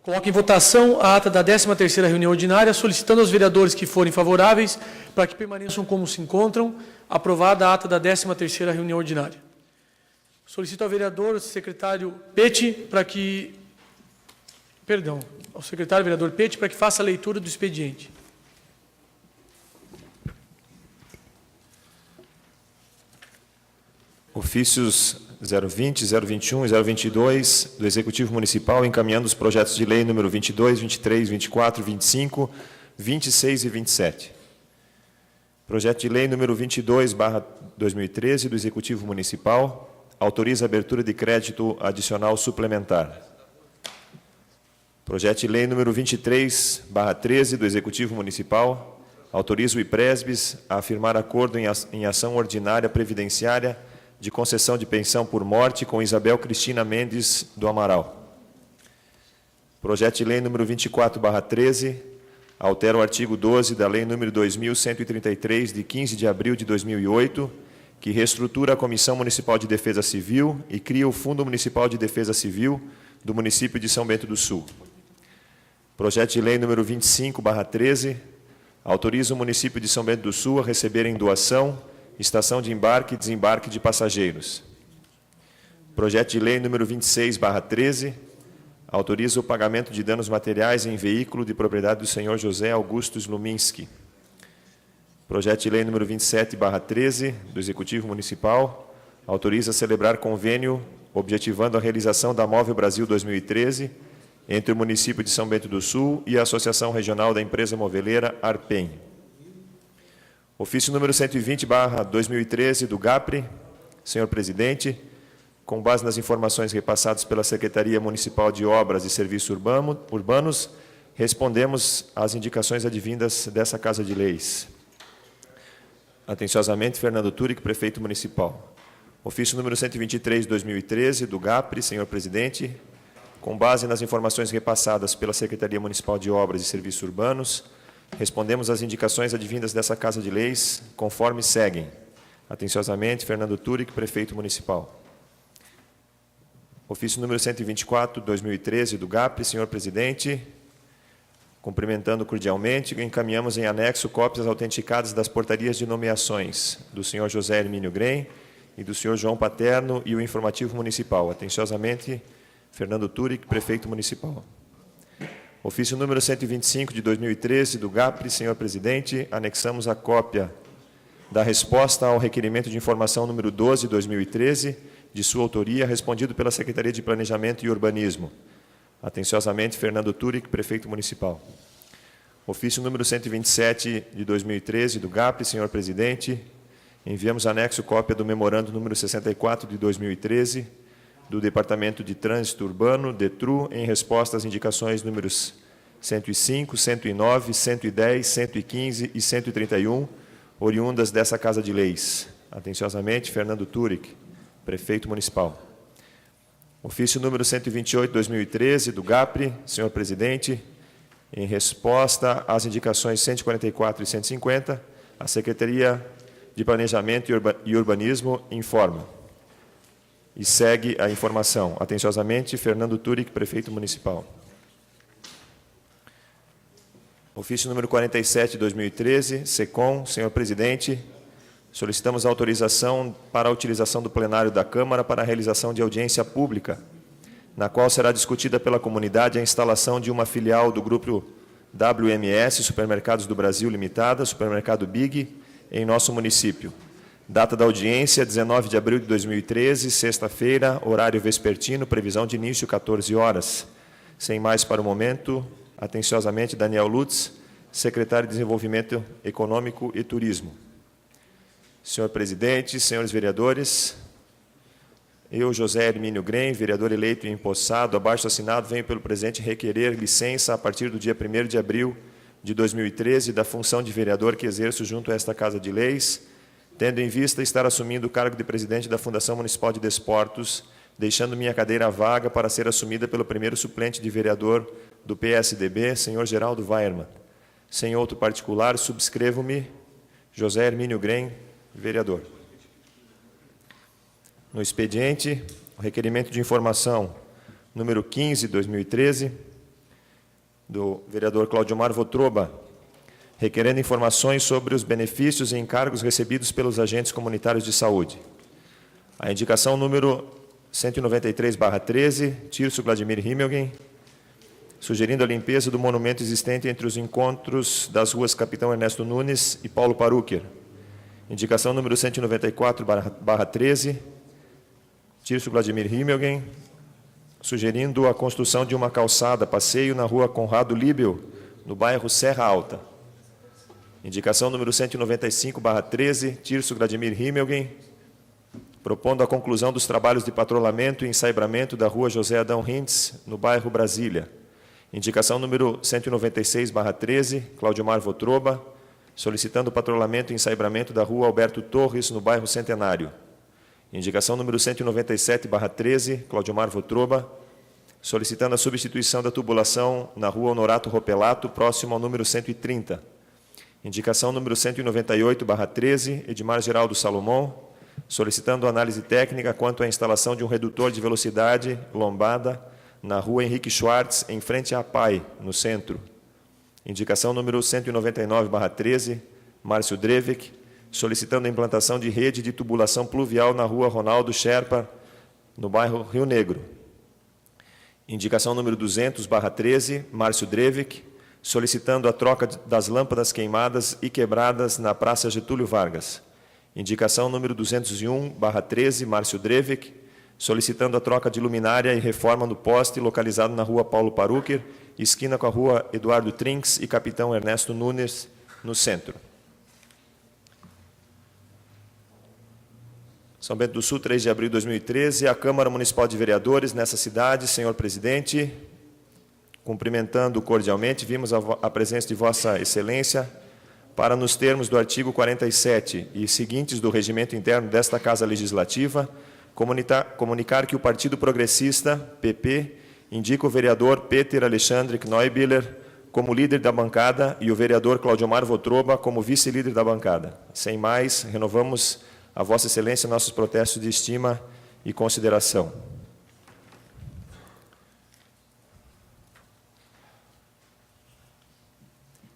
Coloco em votação a ata da 13ª reunião ordinária, solicitando aos vereadores que forem favoráveis para que permaneçam como se encontram. Aprovada a ata da 13ª reunião ordinária. Solicito ao vereador secretário Peti para que... Perdão, ao secretário vereador Peti para que faça a leitura do expediente. Ofícios 020, 021 e 022 do Executivo Municipal, encaminhando os projetos de lei número 22, 23, 24, 25, 26 e 27. Projeto de lei número 22/2013 do Executivo Municipal, autoriza a abertura de crédito adicional suplementar. Projeto de lei número 23/13 do Executivo Municipal, autoriza o IPRESBIS a firmar acordo em ação ordinária previdenciária de concessão de pensão por morte com Isabel Cristina Mendes do Amaral. Projeto de lei número 24/13, altera o artigo 12 da Lei número 2133, de 15 de abril de 2008, que reestrutura a Comissão Municipal de Defesa Civil e cria o Fundo Municipal de Defesa Civil do município de São Bento do Sul. Projeto de lei número 25/13, autoriza o município de São Bento do Sul a receber em doação estação de embarque e desembarque de passageiros. Projeto de lei número 26/13, autoriza o pagamento de danos materiais em veículo de propriedade do senhor José Augusto Sluminski. Projeto de lei número 27/13, do Executivo Municipal, autoriza celebrar convênio objetivando a realização da Móvel Brasil 2013 entre o município de São Bento do Sul e a Associação Regional da Empresa Moveleira Arpem. Ofício número 120/2013 do GAPRE, senhor presidente, com base nas informações repassadas pela Secretaria Municipal de Obras e Serviços Urbanos, respondemos às indicações advindas dessa Casa de Leis. Atenciosamente, Fernando Turic, prefeito municipal. Ofício número 123/2013 do GAPRE, senhor presidente, com base nas informações repassadas pela Secretaria Municipal de Obras e Serviços Urbanos, respondemos às indicações advindas dessa Casa de Leis, conforme seguem. Atenciosamente, Fernando Turic, prefeito municipal. Ofício número 124/2013 do GAPRE, senhor presidente, cumprimentando cordialmente, encaminhamos em anexo cópias autenticadas das portarias de nomeações do senhor José Hermínio Grem e do senhor João Paterno e o informativo municipal. Atenciosamente, Fernando Turic, prefeito municipal. Ofício número 125 de 2013 do GAPRE, senhor presidente, anexamos a cópia da resposta ao requerimento de informação número 12 de 2013, de sua autoria, respondido pela Secretaria de Planejamento e Urbanismo. Atenciosamente, Fernando Turic, prefeito municipal. Ofício número 127 de 2013 do GAPRE, senhor presidente, enviamos anexo cópia do memorando número 64 de 2013, do Departamento de Trânsito Urbano, DETRU, em resposta às indicações números 105, 109, 110, 115 e 131, oriundas dessa Casa de Leis. Atenciosamente, Fernando Turic, prefeito municipal. Ofício número 128/2013 do GAPRE, senhor presidente, em resposta às indicações 144 e 150, a Secretaria de Planejamento e Urbanismo informa. E segue a informação. Atenciosamente, Fernando Turic, prefeito municipal. Ofício número 47/2013, SECOM, senhor presidente, solicitamos autorização para a utilização do plenário da Câmara para a realização de audiência pública, na qual será discutida pela comunidade a instalação de uma filial do grupo WMS, Supermercados do Brasil Limitada, Supermercado Big, em nosso município. Data da audiência, 19 de abril de 2013, sexta-feira, horário vespertino, previsão de início, 14 horas. Sem mais para o momento, atenciosamente, Daniel Lutz, secretário de Desenvolvimento Econômico e Turismo. Senhor presidente, senhores vereadores, eu, José Hermínio Grem, vereador eleito e empossado, abaixo assinado, venho pelo presente requerer licença a partir do dia 1º de abril de 2013 da função de vereador que exerço junto a esta Casa de Leis, tendo em vista estar assumindo o cargo de presidente da Fundação Municipal de Desportos, deixando minha cadeira vaga para ser assumida pelo primeiro suplente de vereador do PSDB, senhor Geraldo Weiermann. Sem outro particular, subscrevo-me, José Hermínio Grem, vereador. No expediente, o requerimento de informação número 15, 2013, do vereador Claudiomar Votroba, requerendo informações sobre os benefícios e encargos recebidos pelos agentes comunitários de saúde. A indicação número 193/13, Tirso Vladimir Himmelgen, sugerindo a limpeza do monumento existente entre os encontros das ruas Capitão Ernesto Nunes e Paulo Parucker. Indicação número 194/13, Tirso Vladimir Himmelgen, sugerindo a construção de uma calçada, passeio na rua Conrado Líbel, no bairro Serra Alta. Indicação número 195/13, Tirso Vladimir Himmelgen, propondo a conclusão dos trabalhos de patrulhamento e ensaibramento da rua José Adão Rintz, no bairro Brasília. Indicação número 196/13, Claudiomar Votroba, solicitando o patrulhamento e ensaibramento da rua Alberto Torres, no bairro Centenário. Indicação número 197/13, Claudiomar Votroba, solicitando a substituição da tubulação na rua Honorato Ropelato, próximo ao número 130. Indicação número 198/13, Edmar Geraldo Salomão, solicitando análise técnica quanto à instalação de um redutor de velocidade lombada na rua Henrique Schwartz, em frente à PAI, no centro. Indicação número 199/13, Márcio Drevik, solicitando a implantação de rede de tubulação pluvial na rua Ronaldo Sherpa, no bairro Rio Negro. Indicação número 200/13, Márcio Drevik, solicitando a troca das lâmpadas queimadas e quebradas na Praça Getúlio Vargas. Indicação número 201/13, Márcio Drevik, solicitando a troca de luminária e reforma no poste localizado na rua Paulo Parucker, esquina com a rua Eduardo Trinks e Capitão Ernesto Nunes, no centro. São Bento do Sul, 3 de abril de 2013, a Câmara Municipal de Vereadores nessa cidade, senhor presidente, cumprimentando cordialmente, vimos a presença de Vossa Excelência para, nos termos do artigo 47 e seguintes do regimento interno desta Casa Legislativa, comunicar que o Partido Progressista, PP, indica o vereador Peter Alexandre Knoibiller como líder da bancada e o vereador Claudiomar Votroba como vice-líder da bancada. Sem mais, renovamos a Vossa Excelência nossos protestos de estima e consideração.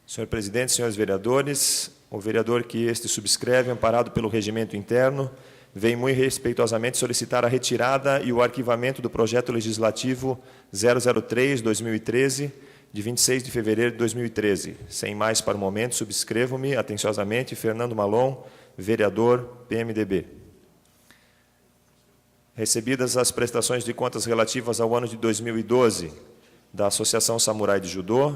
Senhor presidente, senhores vereadores, o vereador que este subscreve, amparado pelo regimento interno, vem muito respeitosamente solicitar a retirada e o arquivamento do projeto legislativo 003/2013, de 26 de fevereiro de 2013. Sem mais para o momento, subscrevo-me atenciosamente Fernando Malon, vereador PMDB. Recebidas as prestações de contas relativas ao ano de 2012 da Associação Samurai de Judô,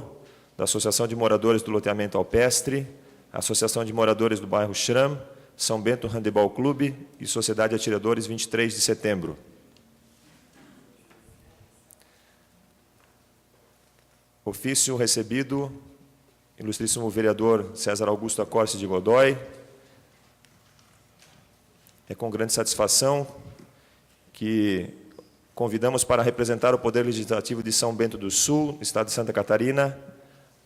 da Associação de Moradores do Loteamento Alpestre, Associação de Moradores do Bairro Schramm, São Bento Handebol Clube e Sociedade Atiradores 23 de setembro. Ofício recebido, ilustríssimo vereador César Augusto Acorce de Godoy. É com grande satisfação que convidamos para representar o Poder Legislativo de São Bento do Sul, Estado de Santa Catarina,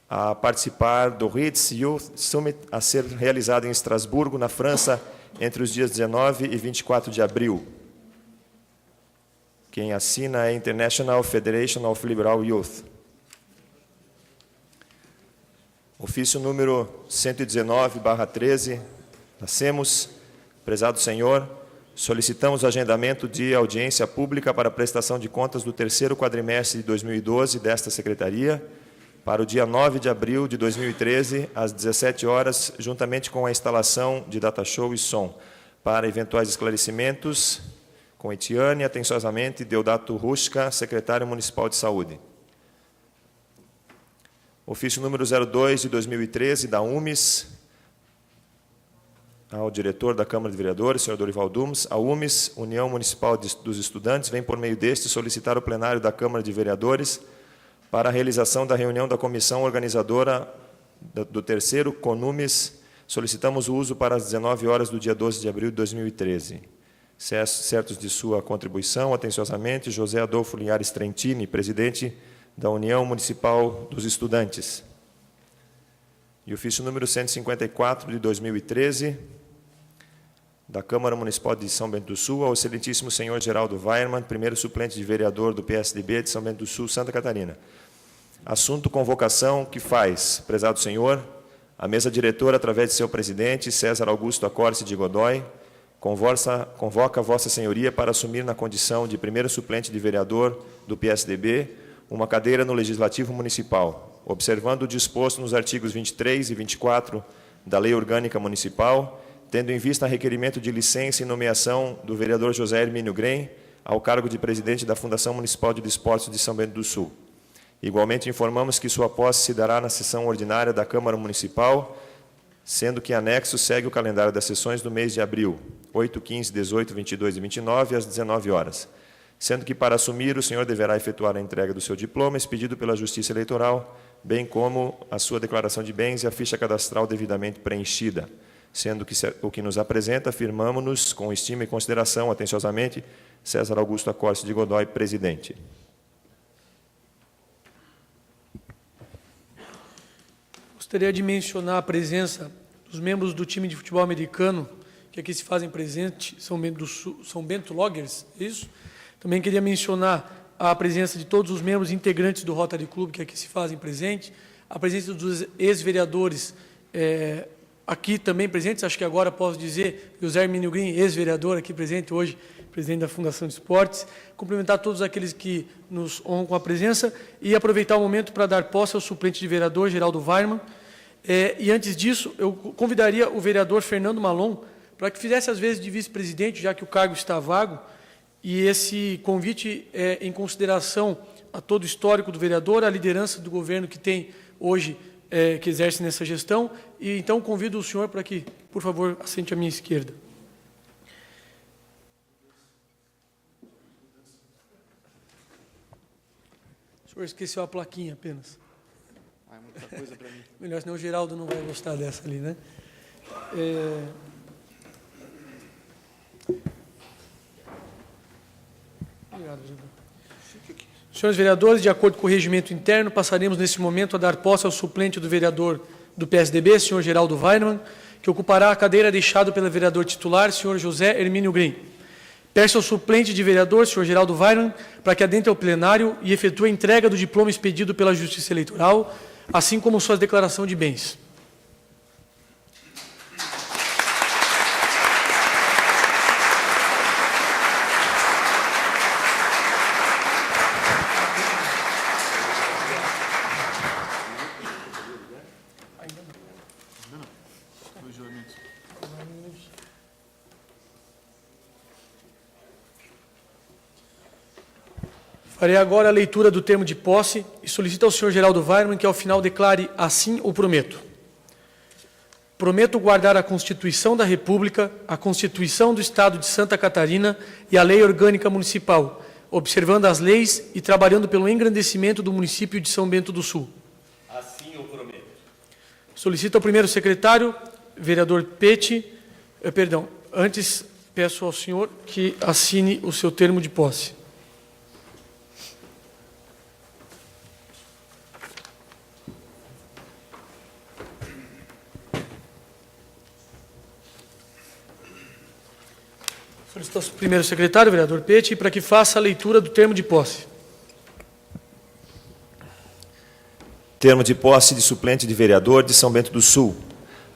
a participar do Ritz Youth Summit a ser realizado em Estrasburgo, na França, entre os dias 19 e 24 de abril. Quem assina é a International Federation of Liberal Youth. Ofício número 119/13, Nascemos. Prezado senhor, solicitamos o agendamento de audiência pública para prestação de contas do terceiro quadrimestre de 2012 desta Secretaria, para o dia 9 de abril de 2013, às 17 horas, juntamente com a instalação de data show e som. Para eventuais esclarecimentos, com Etiane, atenciosamente, Deodato Ruschka, secretário municipal de saúde. Ofício número 02 de 2013, da UMES, ao diretor da Câmara de Vereadores, senhor Dorival Dumes, a UMES, União Municipal dos Estudantes, vem por meio deste solicitar o plenário da Câmara de Vereadores para a realização da reunião da comissão organizadora do terceiro CONUMES. Solicitamos o uso para as 19 horas do dia 12 de abril de 2013. Certos de sua contribuição, atenciosamente, José Adolfo Linhares Trentini, presidente da União Municipal dos Estudantes. E ofício número 154 de 2013, da Câmara Municipal de São Bento do Sul, ao excelentíssimo senhor Geraldo Weiermann, primeiro suplente de vereador do PSDB de São Bento do Sul, Santa Catarina. Assunto convocação que faz, prezado senhor, a mesa diretora, através de seu presidente, César Augusto Acórcio de Godoy, convoca Vossa Senhoria para assumir na condição de primeiro suplente de vereador do PSDB uma cadeira no Legislativo Municipal, observando o disposto nos artigos 23 e 24 da Lei Orgânica Municipal, tendo em vista requerimento de licença e nomeação do vereador José Hermínio Grem ao cargo de presidente da Fundação Municipal de Desportos de São Bento do Sul. Igualmente informamos que sua posse se dará na sessão ordinária da Câmara Municipal, sendo que anexo segue o calendário das sessões do mês de abril, 8, 15, 18, 22 e 29, às 19 horas. Sendo que, para assumir, o senhor deverá efetuar a entrega do seu diploma, expedido pela Justiça Eleitoral, bem como a sua declaração de bens e a ficha cadastral devidamente preenchida. Sendo que o que nos apresenta, afirmamos-nos com estima e consideração, atenciosamente, César Augusto Acórcio de Godoy, presidente. Gostaria de mencionar a presença dos membros do time de futebol americano, que aqui se fazem presente, São Bento Loggers, isso? Também queria mencionar a presença de todos os membros integrantes do Rotary Club, que aqui se fazem presente, a presença dos ex-vereadores aqui também presentes, acho que agora posso dizer, José Hermínio Grem, ex-vereador aqui presente, hoje presidente da Fundação de Esportes, cumprimentar todos aqueles que nos honram com a presença e aproveitar o momento para dar posse ao suplente de vereador, Geraldo Weinmann. E antes disso, eu convidaria o vereador Fernando Malon para que fizesse as vezes de vice-presidente, já que o cargo está vago, e esse convite é em consideração a todo o histórico do vereador, a liderança do governo que tem hoje, que exerce nessa gestão, e então convido o senhor para que, por favor, assente à minha esquerda. O senhor esqueceu a plaquinha apenas. É muita coisa para mim. Melhor, senão o Geraldo não vai gostar dessa ali, né? Obrigado, Geraldo. Senhores vereadores, de acordo com o regimento interno, passaremos nesse momento a dar posse ao suplente do vereador do PSDB, senhor Geraldo Weinmann, que ocupará a cadeira deixada pelo vereador titular, senhor José Hermínio Grem. Peço ao suplente de vereador, senhor Geraldo Weinmann, para que adentre ao plenário e efetue a entrega do diploma expedido pela Justiça Eleitoral, assim como sua declaração de bens. Farei agora a leitura do termo de posse e solicito ao senhor Geraldo Weinmann que, ao final, declare assim o prometo. Prometo guardar a Constituição da República, a Constituição do Estado de Santa Catarina e a Lei Orgânica Municipal, observando as leis e trabalhando pelo engrandecimento do município de São Bento do Sul. Assim eu prometo. Solicito ao primeiro secretário, vereador Pete, antes peço ao senhor que assine o seu termo de posse. Solicito ao primeiro secretário, vereador Pete, para que faça a leitura do termo de posse. Termo de posse de suplente de vereador de São Bento do Sul.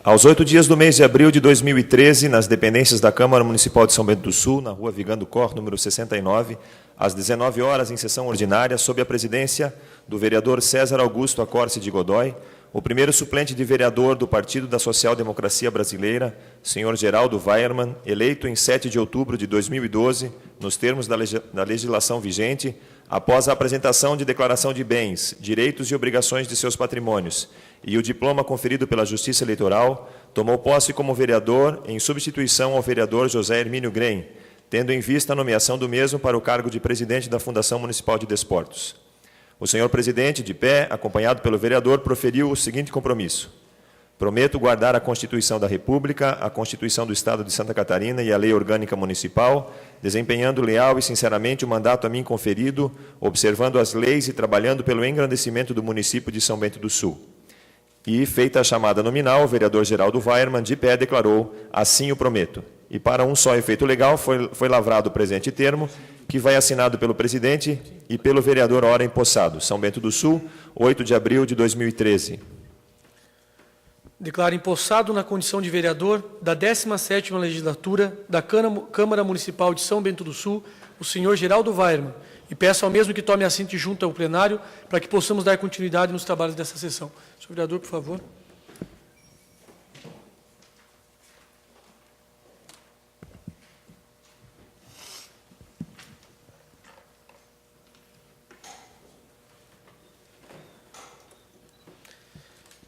Aos 8 dias do mês de abril de 2013, nas dependências da Câmara Municipal de São Bento do Sul, na rua Vigando Cor, número 69, às 19 horas, em sessão ordinária, sob a presidência do vereador César Augusto Acórcio de Godoy, o primeiro suplente de vereador do Partido da Social Democracia Brasileira, senhor Geraldo Weinmann, eleito em 7 de outubro de 2012, nos termos da legislação vigente, após a apresentação de declaração de bens, direitos e obrigações de seus patrimônios e o diploma conferido pela Justiça Eleitoral, tomou posse como vereador em substituição ao vereador José Hermínio Grem, tendo em vista a nomeação do mesmo para o cargo de presidente da Fundação Municipal de Desportos. O senhor presidente, de pé, acompanhado pelo vereador, proferiu o seguinte compromisso. Prometo guardar a Constituição da República, a Constituição do Estado de Santa Catarina e a Lei Orgânica Municipal, desempenhando leal e sinceramente o mandato a mim conferido, observando as leis e trabalhando pelo engrandecimento do município de São Bento do Sul. E, feita a chamada nominal, o vereador Geraldo Weinmann, de pé, declarou, assim o prometo. E para um só efeito legal foi lavrado o presente termo, que vai assinado pelo presidente e pelo vereador ora empossado. São Bento do Sul, 8 de abril de 2013. Declaro empossado na condição de vereador da 17ª Legislatura da Câmara Municipal de São Bento do Sul, o senhor Geraldo Weirman, e peço ao mesmo que tome assento junto ao plenário para que possamos dar continuidade nos trabalhos dessa sessão. Senhor vereador, por favor.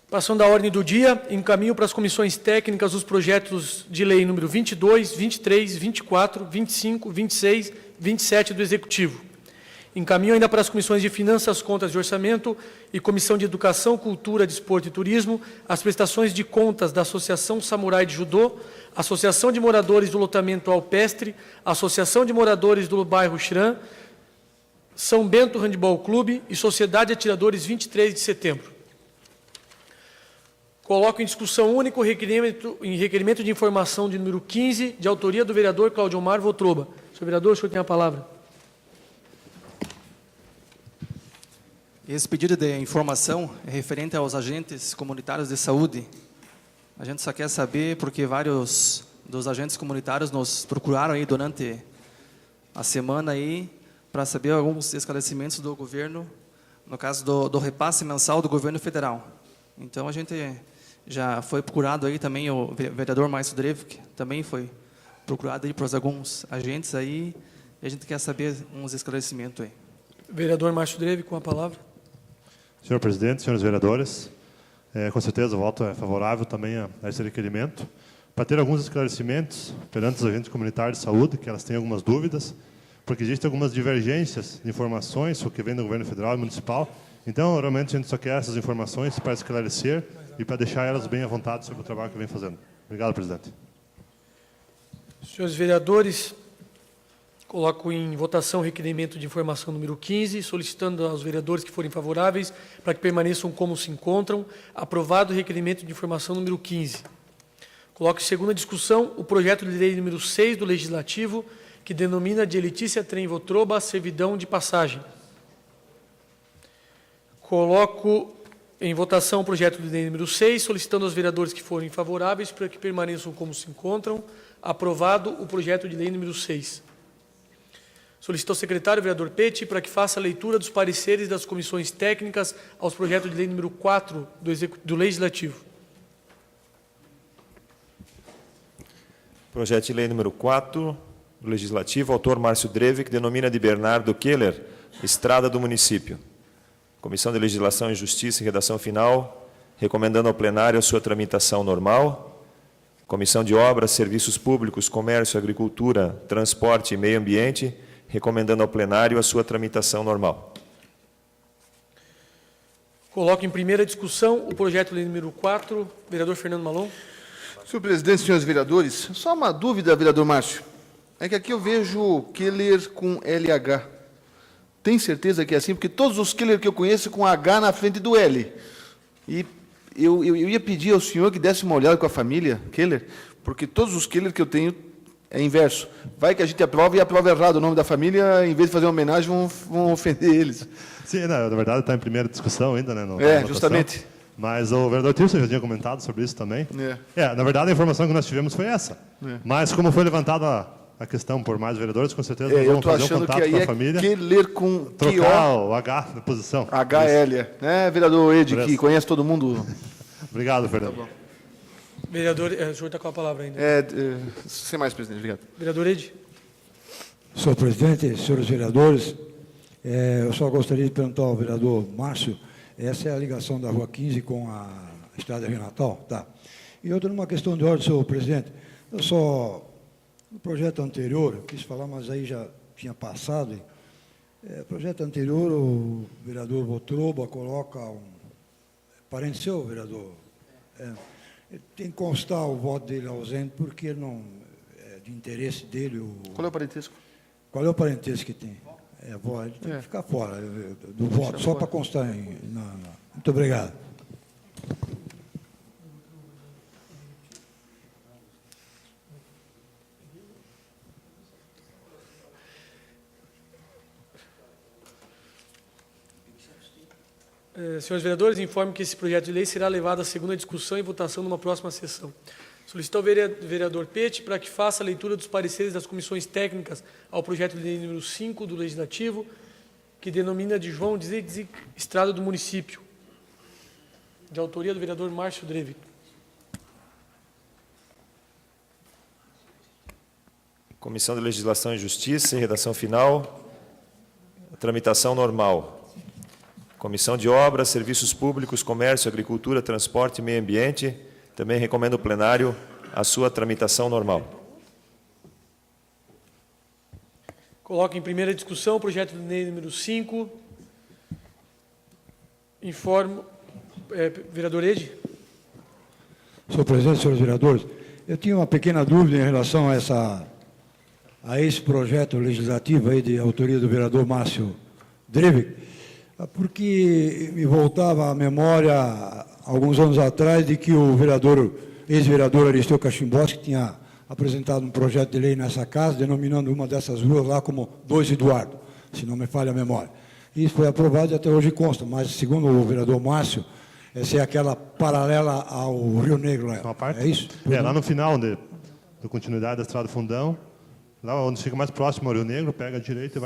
Passando à ordem do dia, encaminho para as comissões técnicas os projetos de lei número 22, 23, 24, 25, 26, 27 do Executivo. Encaminho ainda para as comissões de Finanças, Contas e Orçamento e Comissão de Educação, Cultura, Desporto e Turismo as prestações de contas da Associação Samurai de Judô, Associação de Moradores do Lotamento Alpestre, Associação de Moradores do Bairro Xirã, São Bento Handebol Clube e Sociedade Atiradores 23 de Setembro. Coloco em discussão único o requerimento de informação de número 15, de autoria do vereador Claudio Omar Votroba. Senhor vereador, o senhor tem a palavra. Esse pedido de informação é referente aos agentes comunitários de saúde. A gente só quer saber porque vários dos agentes comunitários nos procuraram aí durante a semana aí para saber alguns esclarecimentos do governo, no caso do repasse mensal do governo federal. Então a gente já foi procurado aí também, o vereador Márcio Drevik também foi procurado aí por alguns agentes aí, e a gente quer saber uns esclarecimentos aí. Vereador Márcio Drevik, com a palavra. Senhor presidente, senhores vereadores, com certeza o voto é favorável também a esse requerimento, para ter alguns esclarecimentos perante os agentes comunitários de saúde, que elas têm algumas dúvidas, porque existem algumas divergências de informações, o que vem do governo federal e municipal. Então, realmente, a gente só quer essas informações para esclarecer e para deixar elas bem à vontade sobre o trabalho que vem fazendo. Obrigado, presidente. Senhores vereadores, coloco em votação o requerimento de informação número 15, solicitando aos vereadores que forem favoráveis para que permaneçam como se encontram. Aprovado o requerimento de informação número 15. Coloco em segunda discussão o projeto de lei número 6 do Legislativo, que denomina de Letícia Trem Votroba a servidão de passagem. Coloco em votação o projeto de lei número 6, solicitando aos vereadores que forem favoráveis para que permaneçam como se encontram. Aprovado o projeto de lei número 6. Solicito ao secretário, vereador Peti, para que faça a leitura dos pareceres das comissões técnicas aos projetos de lei número 4 do Legislativo. Projeto de lei número 4 do Legislativo, autor Márcio Drevik, denomina de Bernardo Keller, Estrada do Município. Comissão de Legislação e Justiça e Redação Final, recomendando ao plenário a sua tramitação normal. Comissão de Obras, Serviços Públicos, Comércio, Agricultura, Transporte e Meio Ambiente, recomendando ao plenário a sua tramitação normal. Coloco em primeira discussão o projeto de lei número 4. Vereador Fernando Malon. Senhor presidente, senhores vereadores, só uma dúvida, vereador Márcio. É que aqui eu vejo Keller com LH. Tem certeza que é assim? Porque todos os Keller que eu conheço com H na frente do L. E eu ia pedir ao senhor que desse uma olhada com a família Keller, porque todos os Keller que eu tenho é inverso. Vai que a gente aprova e aprova errado o nome da família, em vez de fazer uma homenagem, vão ofender eles. Sim, não, na verdade está em primeira discussão ainda, né? Justamente. Mas o vereador Tirso já tinha comentado sobre isso também. Na verdade, a informação que nós tivemos foi essa. Mas como foi levantada a questão por mais vereadores, com certeza nós vamos fazer um contato com a família. Que ler com trocar o H na posição. HL. Né, vereador Ed, que conhece todo mundo. Obrigado, Fernando. Tá Vereador, o senhor está com a palavra ainda. Sem mais, presidente. Obrigado. Vereador Ed. Senhor presidente, senhores vereadores, eu só gostaria de perguntar ao vereador Márcio, essa é a ligação da Rua 15 com a Estrada Rio Natal? Tá. E outra, numa questão de ordem, senhor presidente, eu só... No projeto anterior, eu quis falar, mas aí já tinha passado. Projeto anterior, o vereador Votroba coloca um parente seu, vereador. Tem que constar o voto dele ausente, porque não é de interesse dele. Qual é o parentesco? Qual é o parentesco que tem? Ele tem que ficar fora do voto, só para constar. Muito obrigado. Senhores vereadores, informo que esse projeto de lei será levado à segunda discussão e votação numa próxima sessão. Solicito ao vereador Pete para que faça a leitura dos pareceres das comissões técnicas ao projeto de lei número 5 do Legislativo, que denomina de João Dzig Estrada do Município, de autoria do vereador Márcio Drevi. Comissão de Legislação e Justiça, redação final, tramitação normal. Comissão de Obras, Serviços Públicos, Comércio, Agricultura, Transporte e Meio Ambiente, também recomendo ao plenário a sua tramitação normal. Coloco em primeira discussão o projeto de lei número 5. Informo... vereador Ede? Senhor presidente, senhores vereadores, eu tinha uma pequena dúvida em relação a esse projeto legislativo aí de autoria do vereador Márcio Drevi, porque me voltava à memória, alguns anos atrás, de que o ex-vereador Aristeu Cachimboski tinha apresentado um projeto de lei nessa casa, denominando uma dessas ruas lá como 2 Eduardo, se não me falha a memória. Isso foi aprovado e até hoje consta, mas, segundo o vereador Márcio, essa é aquela paralela ao Rio Negro. Uma parte? É isso? Lá no final da continuidade da Estrada do Fundão, lá onde fica mais próximo ao Rio Negro, pega a direita e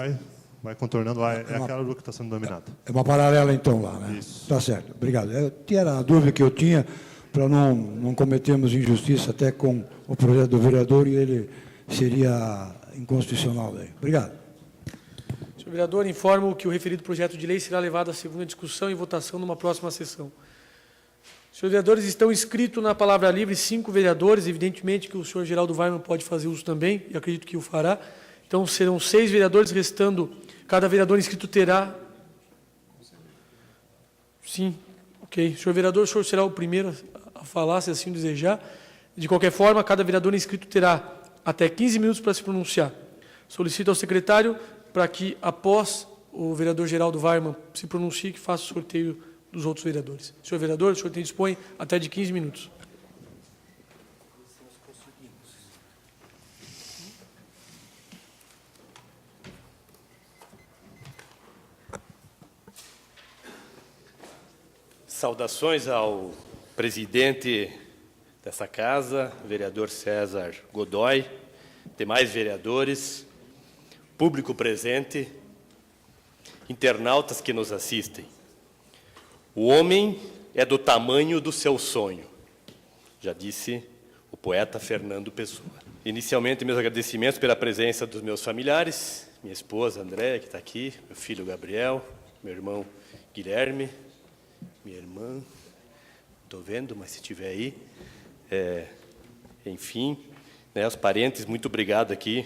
vai contornando lá. É aquela rua que está sendo dominada. É uma paralela, então, lá, né? Isso. Tá certo. Obrigado. Era a dúvida que eu tinha, para não cometermos injustiça até com o projeto do vereador, e ele seria inconstitucional. Daí. Obrigado. Senhor vereador, informo que o referido projeto de lei será levado à segunda discussão e votação numa próxima sessão. Senhores vereadores, estão inscritos na palavra livre 5 vereadores, evidentemente que o senhor Geraldo Weimann pode fazer uso também, e acredito que o fará. Então, serão 6 vereadores, restando, cada vereador inscrito terá... Sim, ok. Senhor vereador, o senhor será o primeiro a falar, se assim desejar. De qualquer forma, cada vereador inscrito terá até 15 minutos para se pronunciar. Solicito ao secretário para que, após o vereador Geraldo Weimann se pronuncie, que faça o sorteio dos outros vereadores. Senhor vereador, o senhor dispõe até de 15 minutos. Saudações ao presidente dessa casa, vereador César Godoy, demais vereadores, público presente, internautas que nos assistem. O homem é do tamanho do seu sonho, já disse o poeta Fernando Pessoa. Inicialmente, meus agradecimentos pela presença dos meus familiares, minha esposa Andréia, que está aqui, meu filho Gabriel, meu irmão Guilherme, minha irmã, estou vendo, mas se estiver aí, enfim, né, os parentes, muito obrigado aqui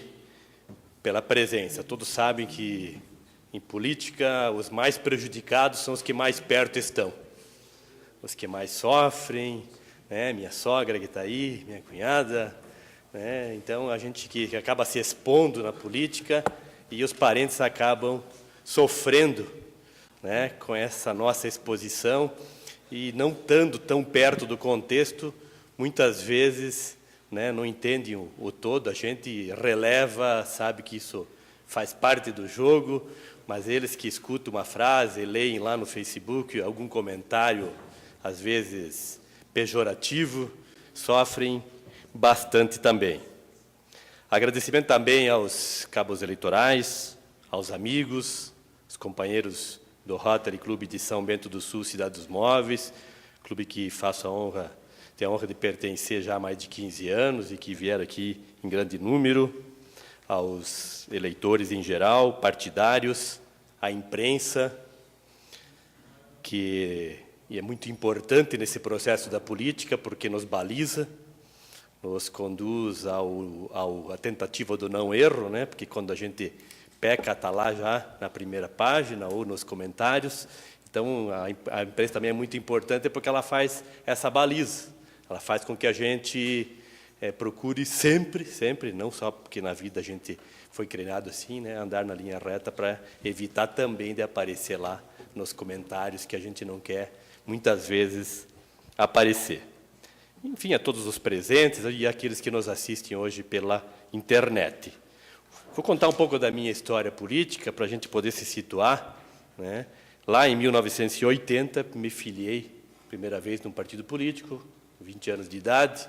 pela presença. Todos sabem que, em política, os mais prejudicados são os que mais perto estão, os que mais sofrem, né, minha sogra que está aí, minha cunhada, né, então a gente que acaba se expondo na política e os parentes acabam sofrendo, né, com essa nossa exposição, e não estando tão perto do contexto, muitas vezes, né, não entendem o todo, a gente releva, sabe que isso faz parte do jogo, mas eles que escutam uma frase, leem lá no Facebook algum comentário, às vezes pejorativo, sofrem bastante também. Agradecimento também aos cabos eleitorais, aos amigos, aos companheiros do Rotary Clube de São Bento do Sul, Cidade dos Móveis, clube que tem a honra de pertencer já há mais de 15 anos e que vieram aqui em grande número, aos eleitores em geral, partidários, à imprensa, que é muito importante nesse processo da política, porque nos baliza, nos conduz à tentativa do não erro, né? Porque quando a gente peca, está lá já na primeira página ou nos comentários. Então, a imprensa também é muito importante porque ela faz essa baliza. Ela faz com que a gente procure sempre, não só porque na vida a gente foi treinado assim, né, andar na linha reta para evitar também de aparecer lá nos comentários que a gente não quer, muitas vezes, aparecer. Enfim, a todos os presentes e aqueles que nos assistem hoje pela internet. Vou contar um pouco da minha história política para a gente poder se situar, né? Lá em 1980, me filiei, primeira vez num partido político, 20 anos de idade.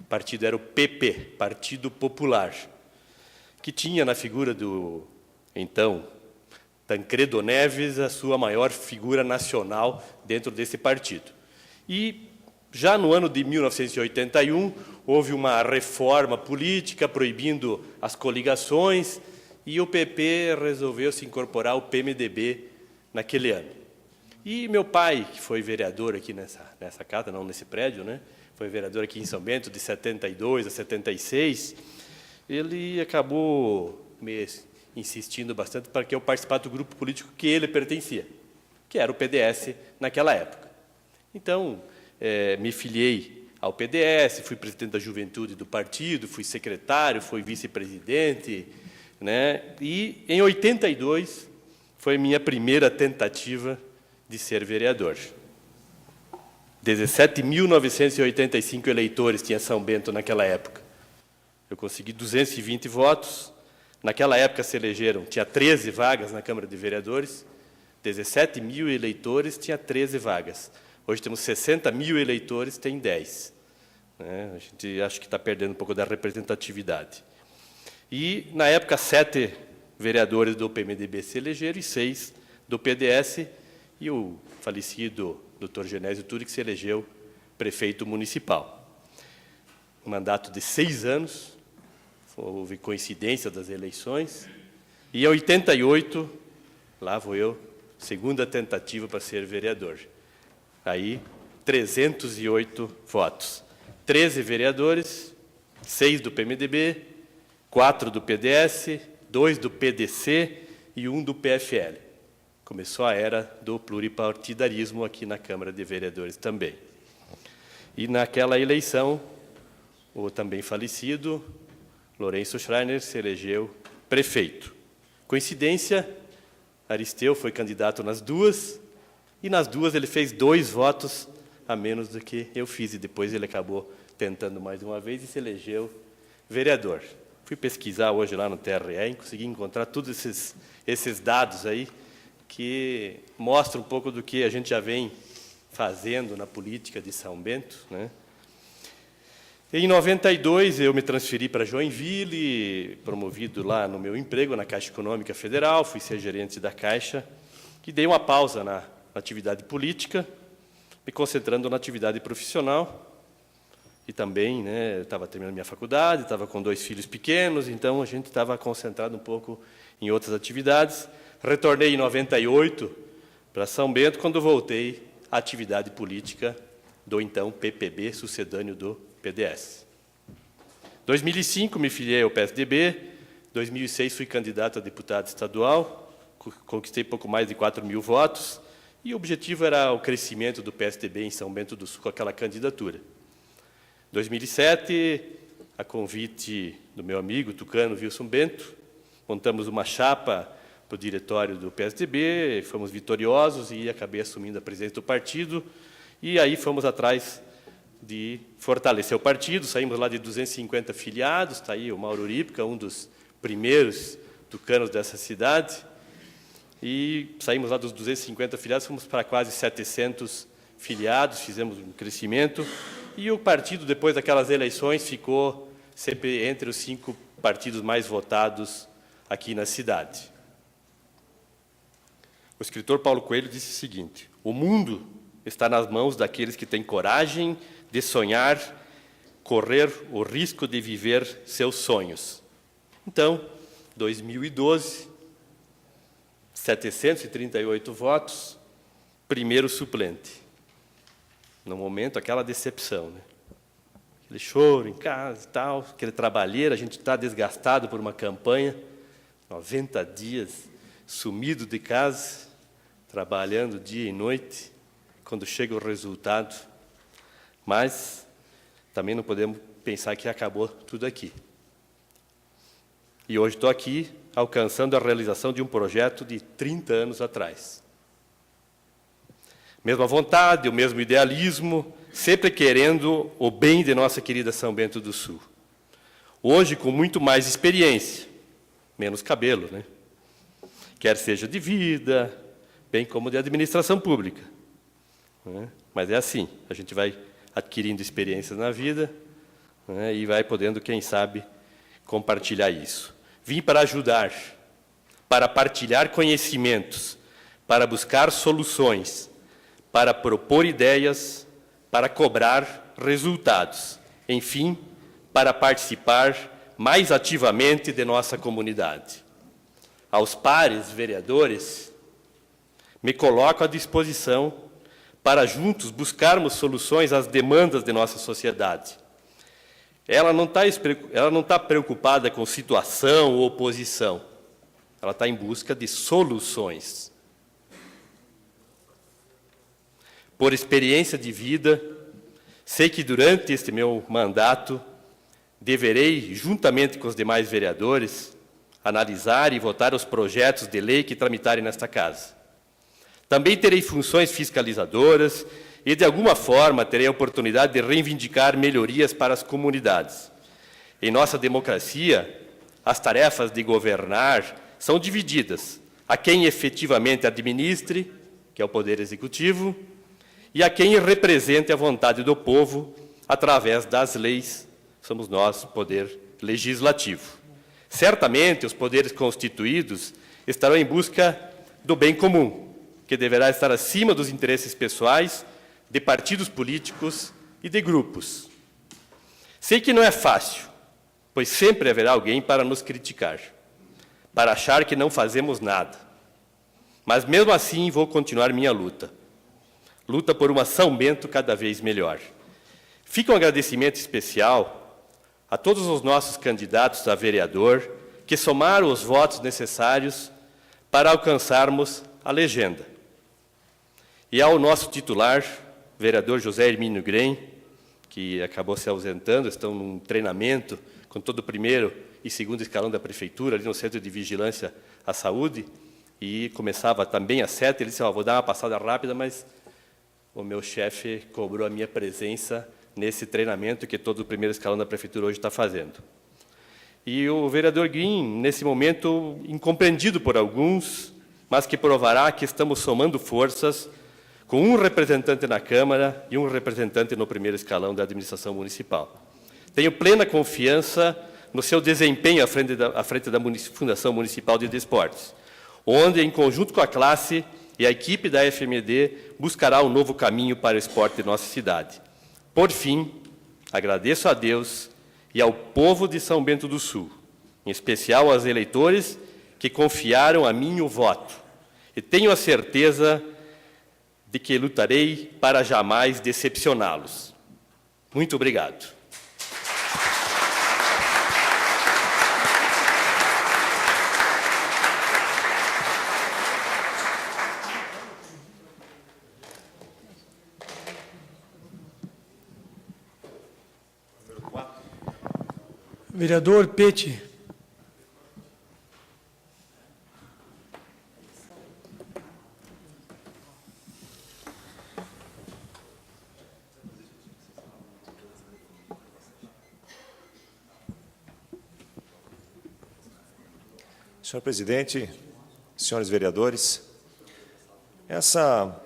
O partido era o PP, Partido Popular, que tinha na figura do, então, Tancredo Neves, a sua maior figura nacional dentro desse partido. E, já no ano de 1981, houve uma reforma política proibindo as coligações e o PP resolveu se incorporar ao PMDB naquele ano. E meu pai, que foi vereador aqui nessa casa, não nesse prédio, né? Foi vereador aqui em São Bento de 72 a 76, ele acabou me insistindo bastante para que eu participasse do grupo político que ele pertencia, que era o PDS naquela época. Então, me filiei ao PDS, fui presidente da juventude do partido, fui secretário, fui vice-presidente, né? E, em 82, foi minha primeira tentativa de ser vereador. 17.985 eleitores tinha São Bento naquela época. Eu consegui 220 votos. Naquela época se elegeram, tinha 13 vagas na Câmara de Vereadores, 17 mil eleitores, tinha 13 vagas. Hoje temos 60 mil eleitores, tem 10. A gente acha que está perdendo um pouco da representatividade. E, na época, 7 vereadores do PMDB se elegeram e 6 do PDS, e o falecido Dr. Genésio Turi, que se elegeu prefeito municipal. Um mandato de 6 anos, houve coincidência das eleições, e em 88, lá vou eu, segunda tentativa para ser vereador. Aí, 308 votos. 13 vereadores, 6 do PMDB, 4 do PDS, 2 do PDC e 1 do PFL. Começou a era do pluripartidarismo aqui na Câmara de Vereadores também. E naquela eleição, o também falecido Lourenço Schreiner se elegeu prefeito. Coincidência, Aristeu foi candidato nas duas, e nas duas ele fez 2 votos a menos do que eu fiz, e depois ele acabou tentando mais uma vez e se elegeu vereador. Fui pesquisar hoje lá no TRE e consegui encontrar todos esses dados aí, que mostram um pouco do que a gente já vem fazendo na política de São Bento, né? Em 92, eu me transferi para Joinville, promovido lá no meu emprego na Caixa Econômica Federal, fui ser gerente da Caixa, e dei uma pausa na atividade política, me concentrando na atividade profissional, e também, né, estava terminando minha faculdade, estava com 2 filhos pequenos, então a gente estava concentrado um pouco em outras atividades. Retornei em 98 para São Bento, quando voltei à atividade política do então PPB, sucedâneo do PDS. 2005 me filiei ao PSDB, 2006 fui candidato a deputado estadual, conquistei pouco mais de 4 mil votos, e o objetivo era o crescimento do PSDB em São Bento do Sul com aquela candidatura. 2007, a convite do meu amigo tucano Wilson Bento, montamos uma chapa para o diretório do PSDB, fomos vitoriosos e acabei assumindo a presidência do partido, e aí fomos atrás de fortalecer o partido, saímos lá de 250 filiados, está aí o Mauro Uripica, um dos primeiros tucanos dessa cidade, e saímos lá dos 250 filiados, fomos para quase 700 filiados, fizemos um crescimento, e o partido, depois daquelas eleições, ficou sempre entre os 5 partidos mais votados aqui na cidade. O escritor Paulo Coelho disse o seguinte: o mundo está nas mãos daqueles que têm coragem de sonhar, correr o risco de viver seus sonhos. Então, 2012, 738 votos, primeiro suplente. No momento, aquela decepção, né? Aquele choro em casa e tal, aquele trabalheiro, a gente está desgastado por uma campanha, 90 dias sumido de casa, trabalhando dia e noite, quando chega o resultado. Mas também não podemos pensar que acabou tudo aqui. E hoje estou aqui alcançando a realização de um projeto de 30 anos atrás. Mesma vontade, o mesmo idealismo, sempre querendo o bem de nossa querida São Bento do Sul. Hoje, com muito mais experiência, menos cabelo, né? Quer seja de vida, bem como de administração pública, né? Mas é assim, a gente vai adquirindo experiências na vida, né, e vai podendo, quem sabe, compartilhar isso. Vim para ajudar, para partilhar conhecimentos, para buscar soluções, para propor ideias, para cobrar resultados, enfim, para participar mais ativamente de nossa comunidade. Aos pares vereadores, me coloco à disposição para juntos buscarmos soluções às demandas de nossa sociedade. Ela não está preocupada com situação ou oposição. Ela está em busca de soluções. Por experiência de vida, sei que durante este meu mandato deverei, juntamente com os demais vereadores, analisar e votar os projetos de lei que tramitarem nesta casa. Também terei funções fiscalizadoras e, de alguma forma, terei a oportunidade de reivindicar melhorias para as comunidades. Em nossa democracia, as tarefas de governar são divididas a quem efetivamente administre, que é o Poder Executivo, e a quem represente a vontade do povo através das leis, somos nós, Poder Legislativo. Certamente, os poderes constituídos estarão em busca do bem comum, que deverá estar acima dos interesses pessoais, de partidos políticos e de grupos. Sei que não é fácil, pois sempre haverá alguém para nos criticar, para achar que não fazemos nada. Mas, mesmo assim, vou continuar minha luta. Luta por uma São Bento cada vez melhor. Fica um agradecimento especial a todos os nossos candidatos a vereador que somaram os votos necessários para alcançarmos a legenda. E ao nosso titular, vereador José Hermínio Grem, que acabou se ausentando, estão num treinamento com todo o primeiro e segundo escalão da Prefeitura, ali no Centro de Vigilância à Saúde, e começava também às 7, ele disse, vou dar uma passada rápida, mas o meu chefe cobrou a minha presença nesse treinamento que todo o primeiro escalão da Prefeitura hoje está fazendo. E o vereador Green, nesse momento, incompreendido por alguns, mas que provará que estamos somando forças com um representante na Câmara e um representante no primeiro escalão da administração municipal. Tenho plena confiança no seu desempenho à frente da Fundação Municipal de Desportos, onde, em conjunto com a classe e a equipe da FMD, buscará um novo caminho para o esporte de nossa cidade. Por fim, agradeço a Deus e ao povo de São Bento do Sul, em especial aos eleitores que confiaram a mim o voto, e tenho a certeza de que lutarei para jamais decepcioná-los. Muito obrigado. Vereador Peti. Senhor presidente, senhores vereadores, essa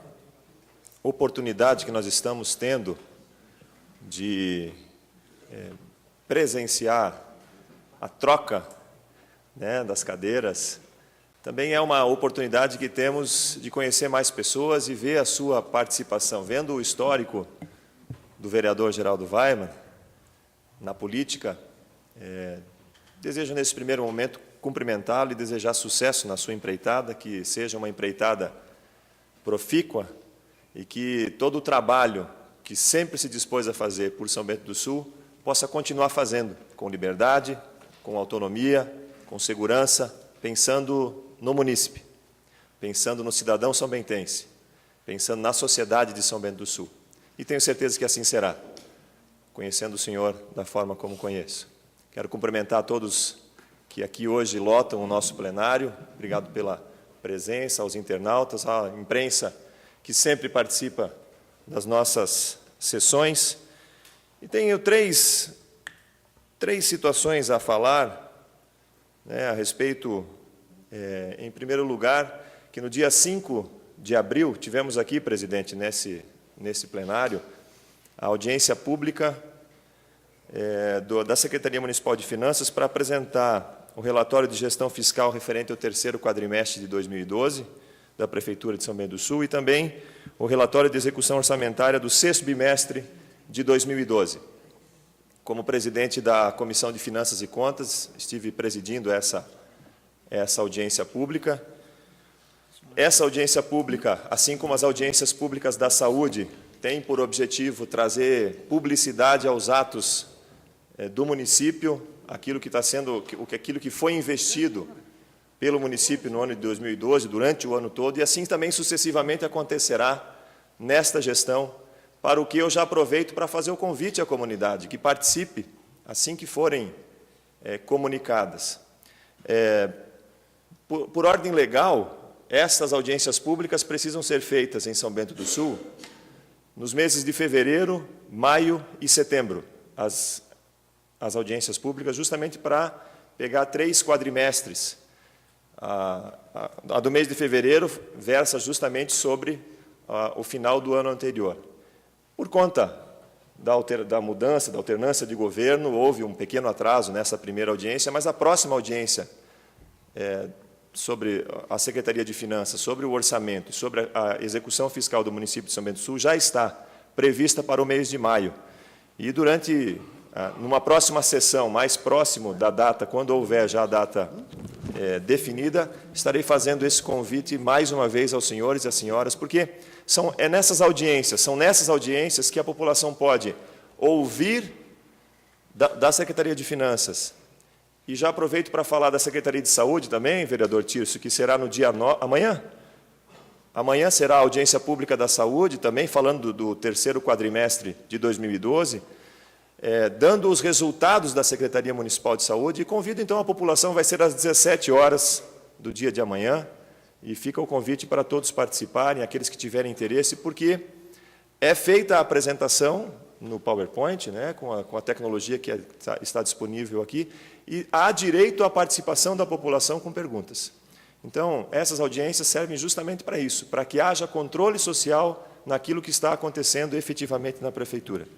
oportunidade que nós estamos tendo de presenciar a troca, né, das cadeiras, também é uma oportunidade que temos de conhecer mais pessoas e ver a sua participação. Vendo o histórico do vereador Geraldo Weimann na política, desejo nesse primeiro momento cumprimentá-lo e desejar sucesso na sua empreitada, que seja uma empreitada profícua e que todo o trabalho que sempre se dispôs a fazer por São Bento do Sul possa continuar fazendo com liberdade, com autonomia, com segurança, pensando no munícipe, pensando no cidadão são-bentense, pensando na sociedade de São Bento do Sul. E tenho certeza que assim será, conhecendo o senhor da forma como conheço. Quero cumprimentar a todos que aqui hoje lotam o nosso plenário. Obrigado pela presença, aos internautas, à imprensa que sempre participa das nossas sessões. E tenho três situações a falar, né, a respeito, em primeiro lugar, que no dia 5 de abril, tivemos aqui, presidente, nesse plenário, a audiência pública da Secretaria Municipal de Finanças para apresentar o relatório de gestão fiscal referente ao terceiro quadrimestre de 2012, da Prefeitura de São Bento do Sul, e também o relatório de execução orçamentária do sexto bimestre de 2012. Como presidente da Comissão de Finanças e Contas, estive presidindo essa audiência pública. Essa audiência pública, assim como as audiências públicas da saúde, tem por objetivo trazer publicidade aos atos do município, aquilo que foi investido pelo município no ano de 2012, durante o ano todo, e assim também sucessivamente acontecerá nesta gestão, para o que eu já aproveito para fazer o convite à comunidade, que participe assim que forem comunicadas. Por ordem legal, estas audiências públicas precisam ser feitas em São Bento do Sul nos meses de fevereiro, maio e setembro, as audiências públicas, justamente para pegar 3 quadrimestres. A do mês de fevereiro versa justamente sobre o final do ano anterior. Por conta da mudança, da alternância de governo, houve um pequeno atraso nessa primeira audiência, mas a próxima audiência sobre a Secretaria de Finanças, sobre o orçamento, sobre a execução fiscal do município de São Bento do Sul, já está prevista para o mês de maio. E numa próxima sessão, mais próximo da data, quando houver já a data definida, estarei fazendo esse convite mais uma vez aos senhores e às senhoras, porque são nessas audiências que a população pode ouvir da Secretaria de Finanças. E já aproveito para falar da Secretaria de Saúde também, vereador Tirso, que será no dia amanhã. Amanhã será a audiência pública da saúde, também falando do terceiro quadrimestre de 2012, dando os resultados da Secretaria Municipal de Saúde, e convido então a população, vai ser às 17 horas do dia de amanhã, e fica o convite para todos participarem, aqueles que tiverem interesse, porque é feita a apresentação no PowerPoint, né, com a tecnologia que está disponível aqui, e há direito à participação da população com perguntas. Então, essas audiências servem justamente para isso, para que haja controle social naquilo que está acontecendo efetivamente na Prefeitura.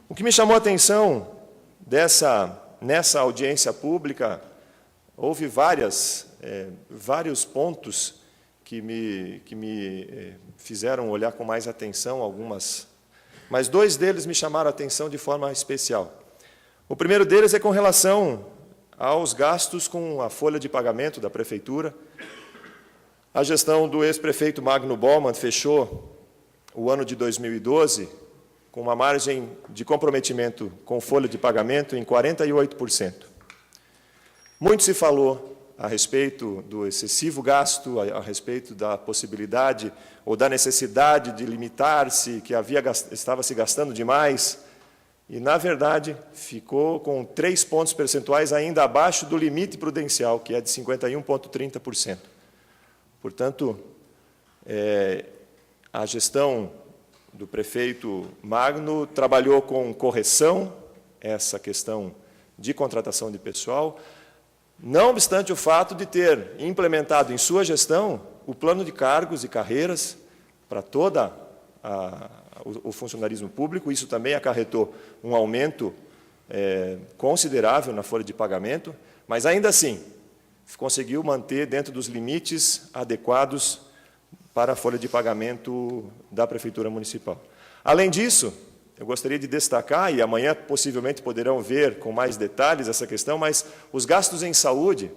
O que me chamou a atenção nessa audiência pública, houve vários pontos que me fizeram olhar com mais atenção, mas 2 deles me chamaram a atenção de forma especial. O primeiro deles é com relação aos gastos com a folha de pagamento da Prefeitura. A gestão do ex-prefeito Magno Baumann fechou o ano de 2012 com uma margem de comprometimento com folha de pagamento em 48%. Muito se falou a respeito do excessivo gasto, a respeito da possibilidade ou da necessidade de limitar-se, que estava se gastando demais, e, na verdade, ficou com 3 pontos percentuais ainda abaixo do limite prudencial, que é de 51,30%. Portanto, a gestão do prefeito Magno trabalhou com correção essa questão de contratação de pessoal, não obstante o fato de ter implementado em sua gestão o plano de cargos e carreiras para toda o funcionarismo público. Isso também acarretou um aumento considerável na folha de pagamento, mas ainda assim conseguiu manter dentro dos limites adequados para a folha de pagamento da Prefeitura Municipal. Além disso, eu gostaria de destacar, e amanhã possivelmente poderão ver com mais detalhes essa questão, mas os gastos em saúde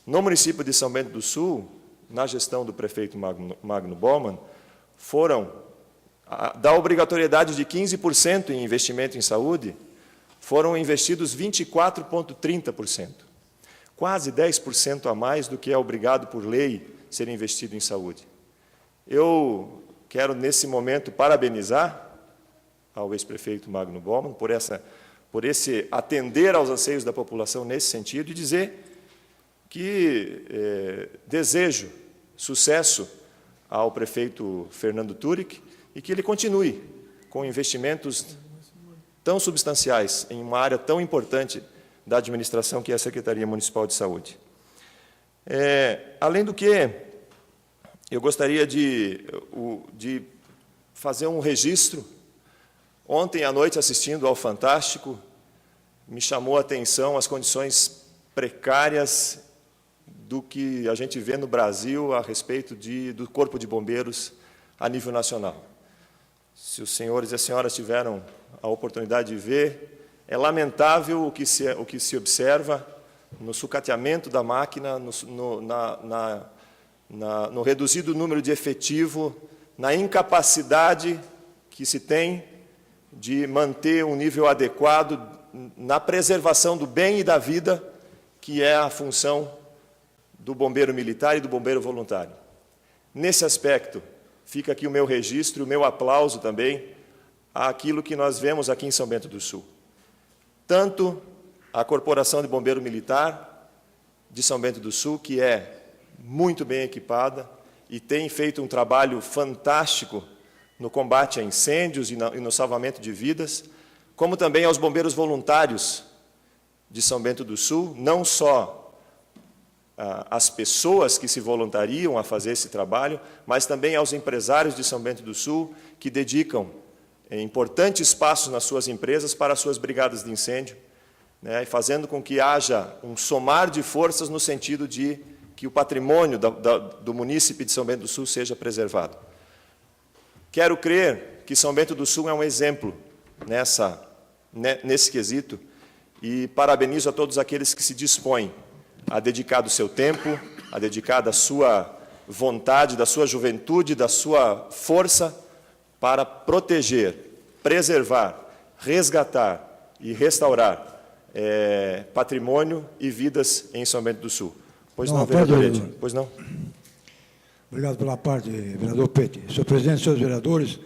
no município de São Bento do Sul, na gestão do prefeito Magno Baumann, foram, da obrigatoriedade de 15% em investimento em saúde, foram investidos 24,30%, quase 10% a mais do que é obrigado por lei ser investido em saúde. Eu quero, nesse momento, parabenizar ao ex-prefeito Magno Baumann por esse atender aos anseios da população nesse sentido, e dizer que desejo sucesso ao prefeito Fernando Turek e que ele continue com investimentos tão substanciais em uma área tão importante da administração, que é a Secretaria Municipal de Saúde. Além do que, eu gostaria de fazer um registro. Ontem à noite, assistindo ao Fantástico, me chamou a atenção as condições precárias do que a gente vê no Brasil a respeito do Corpo de Bombeiros a nível nacional. Se os senhores e as senhoras tiveram a oportunidade de ver, é lamentável o que se observa no sucateamento da máquina, no reduzido número de efetivo, na incapacidade que se tem de manter um nível adequado na preservação do bem e da vida, que é a função do bombeiro militar e do bombeiro voluntário. Nesse aspecto, fica aqui o meu registro, o meu aplauso também àquilo que nós vemos aqui em São Bento do Sul. Tanto a Corporação de Bombeiro Militar de São Bento do Sul, que é muito bem equipada e tem feito um trabalho fantástico no combate a incêndios e no salvamento de vidas, como também aos bombeiros voluntários de São Bento do Sul, não só as pessoas que se voluntariam a fazer esse trabalho, mas também aos empresários de São Bento do Sul, que dedicam importantes passos nas suas empresas para as suas brigadas de incêndio, né, e fazendo com que haja um somar de forças no sentido de que o patrimônio do munícipe de São Bento do Sul seja preservado. Quero crer que São Bento do Sul é um exemplo nesse quesito e parabenizo a todos aqueles que se dispõem a dedicar do seu tempo, a dedicar da sua vontade, da sua juventude, da sua força para proteger, preservar, resgatar e restaurar patrimônio e vidas em São Bento do Sul. Pois não, vereador Edi? Pois não. Obrigado pela parte, vereador Peti. Senhor presidente, senhores vereadores,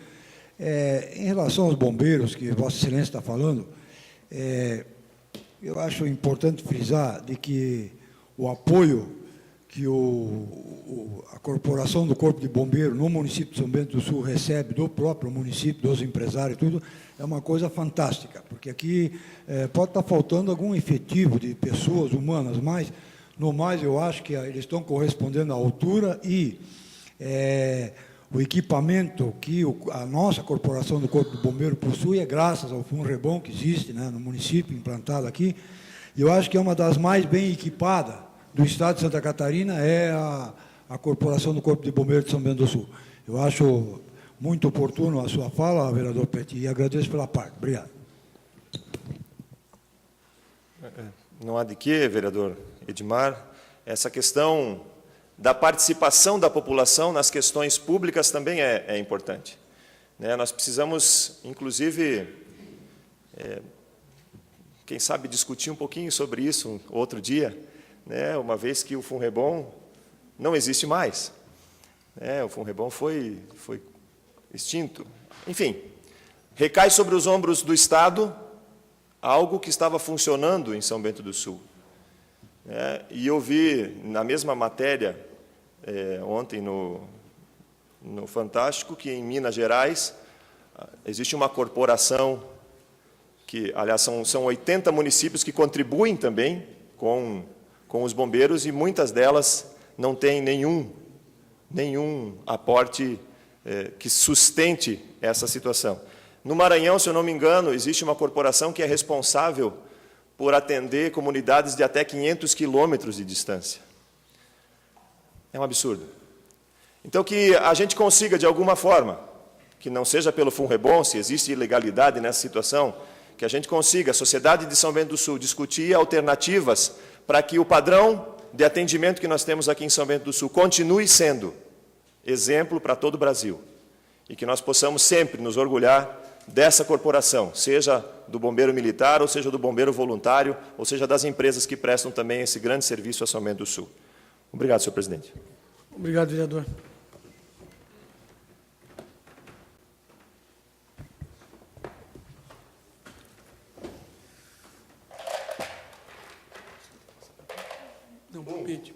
em relação aos bombeiros, que Vossa Excelência está falando, eu acho importante frisar de que o apoio que a Corporação do Corpo de Bombeiro no município de São Bento do Sul recebe do próprio município, dos empresários e tudo, é uma coisa fantástica, porque aqui pode estar faltando algum efetivo de pessoas humanas, mas, no mais, eu acho que eles estão correspondendo à altura e o equipamento que a nossa Corporação do Corpo de Bombeiro possui é graças ao FUNREBOM que existe, né, no município, implantado aqui. E eu acho que é uma das mais bem equipadas do Estado de Santa Catarina, é a Corporação do Corpo de Bombeiros de São Bento do Sul. Eu acho muito oportuno a sua fala, vereador Peti, e agradeço pela parte. Obrigado. Não há de quê, vereador Edmar. Essa questão da participação da população nas questões públicas também é importante, né? Nós precisamos, inclusive, quem sabe discutir um pouquinho sobre isso outro dia, né? Uma vez que o FUNREBOM não existe mais, né? O FUNREBOM foi extinto. Enfim, recai sobre os ombros do Estado algo que estava funcionando em São Bento do Sul. E eu vi, na mesma matéria, ontem no Fantástico, que em Minas Gerais existe uma corporação que, aliás, são 80 municípios que contribuem também com os bombeiros e muitas delas não têm nenhum aporte que sustente essa situação. No Maranhão, se eu não me engano, existe uma corporação que é responsável por atender comunidades de até 500 quilômetros de distância. É um absurdo. Então, que a gente consiga, de alguma forma, que não seja pelo FUNREBOM, se existe ilegalidade nessa situação, que a gente consiga, a sociedade de São Bento do Sul, discutir alternativas para que o padrão de atendimento que nós temos aqui em São Bento do Sul continue sendo exemplo para todo o Brasil. E que nós possamos sempre nos orgulhar dessa corporação, seja do bombeiro militar, ou seja do bombeiro voluntário, ou seja das empresas que prestam também esse grande serviço a São Bento do Sul. Obrigado, senhor presidente. Obrigado, vereador. Não, Pupete.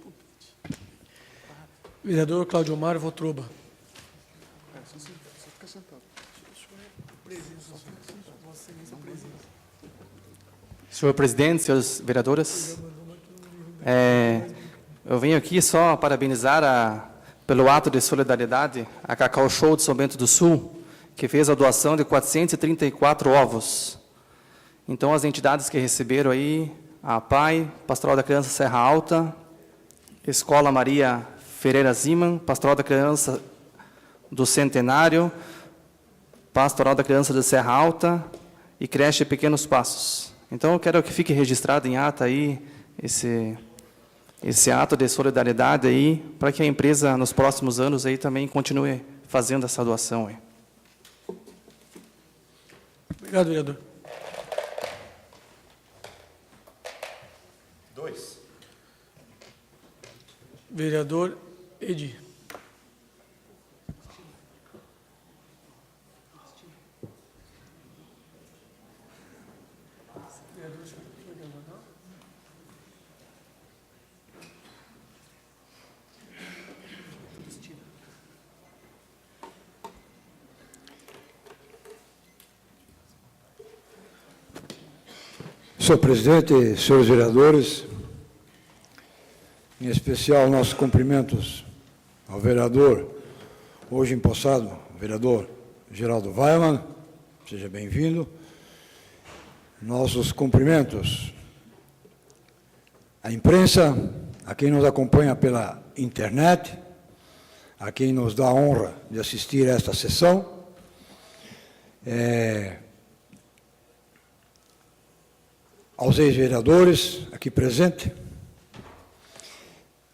Vereador Cláudio Mário Votroba. Senhor presidente, senhores vereadores, eu venho aqui só parabenizar pelo ato de solidariedade, a Cacau Show de São Bento do Sul, que fez a doação de 434 ovos. Então, as entidades que receberam aí, a PAI, Pastoral da Criança Serra Alta, Escola Maria Ferreira Ziman, Pastoral da Criança do Centenário, Pastoral da Criança de Serra Alta e Creche Pequenos Passos. Então, eu quero que fique registrado em ata aí esse ato de solidariedade aí, para que a empresa, nos próximos anos, aí também continue fazendo essa doação aí. Obrigado, vereador. 2. Vereador Edi. Senhor presidente, senhores vereadores, em especial nossos cumprimentos ao vereador, hoje empossado, o vereador Geraldo Weimann, seja bem-vindo. Nossos cumprimentos à imprensa, a quem nos acompanha pela internet, a quem nos dá a honra de assistir a esta sessão. Aos ex-vereadores aqui presentes.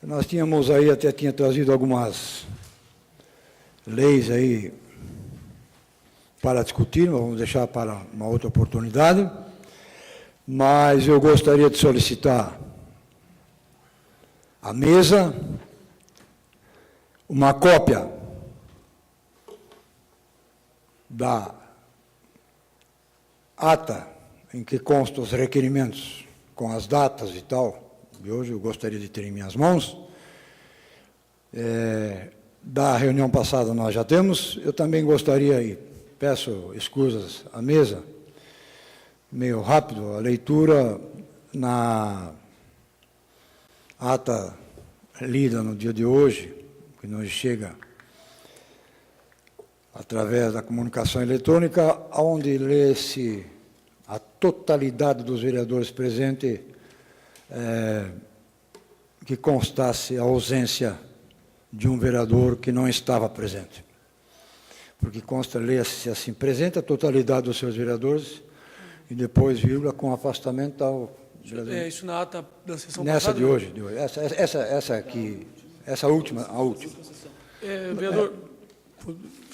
Nós tínhamos aí, até tinha trazido algumas leis aí para discutir, mas vamos deixar para uma outra oportunidade. Mas eu gostaria de solicitar à mesa uma cópia da ata em que constam os requerimentos com as datas e tal, de hoje eu gostaria de ter em minhas mãos. Da reunião passada nós já temos. Eu também gostaria, e peço escusas à mesa, meio rápido, a leitura na ata lida no dia de hoje, que nos chega através da comunicação eletrônica, onde lê-se a totalidade dos vereadores presentes, que constasse a ausência de um vereador que não estava presente. Porque consta, lê-se assim, presente a totalidade dos seus vereadores, e depois, vírgula, com afastamento ao vereador. Isso na ata da sessão Nessa passada? de hoje. Essa aqui, essa última, a última. Vereador,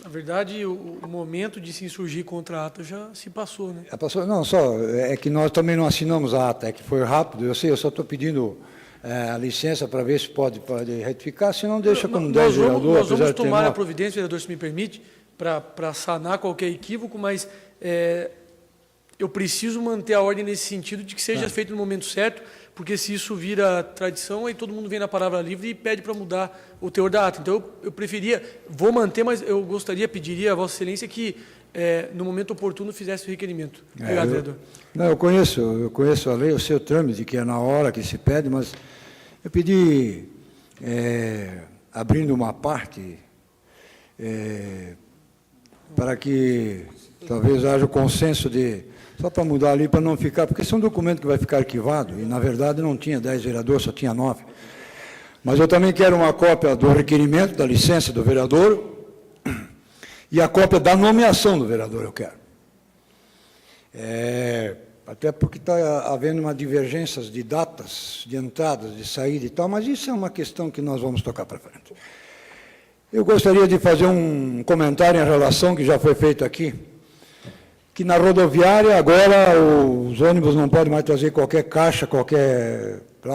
na verdade, o momento de se insurgir contra a ata já se passou, né? Passou, não, só, é que nós também não assinamos a ata, é que foi rápido, eu sei, eu só estou pedindo a licença para ver se pode retificar, senão deixa como 10 vereadores. Nós vamos tomar a providência, vereador, se me permite, para sanar qualquer equívoco, mas eu preciso manter a ordem nesse sentido de que seja feito no momento certo, porque se isso vira tradição, aí todo mundo vem na palavra livre e pede para mudar o teor da ata. Então, eu preferia, vou manter, mas eu pediria a Vossa Excelência que, no momento oportuno, fizesse o requerimento. Obrigado, vereador. Não, eu conheço a lei, eu sei o trâmite, que é na hora que se pede, mas eu pedi, abrindo uma parte, para que talvez haja o consenso só para mudar ali, para não ficar, porque esse é um documento que vai ficar arquivado, e na verdade não tinha 10 vereadores, só tinha 9. Mas eu também quero uma cópia do requerimento, da licença do vereador, e a cópia da nomeação do vereador, eu quero. Até porque está havendo uma divergência de datas, de entradas, de saída e tal, mas isso é uma questão que nós vamos tocar para frente. Eu gostaria de fazer um comentário em relação, que já foi feito aqui, que na rodoviária agora os ônibus não podem mais trazer qualquer caixa,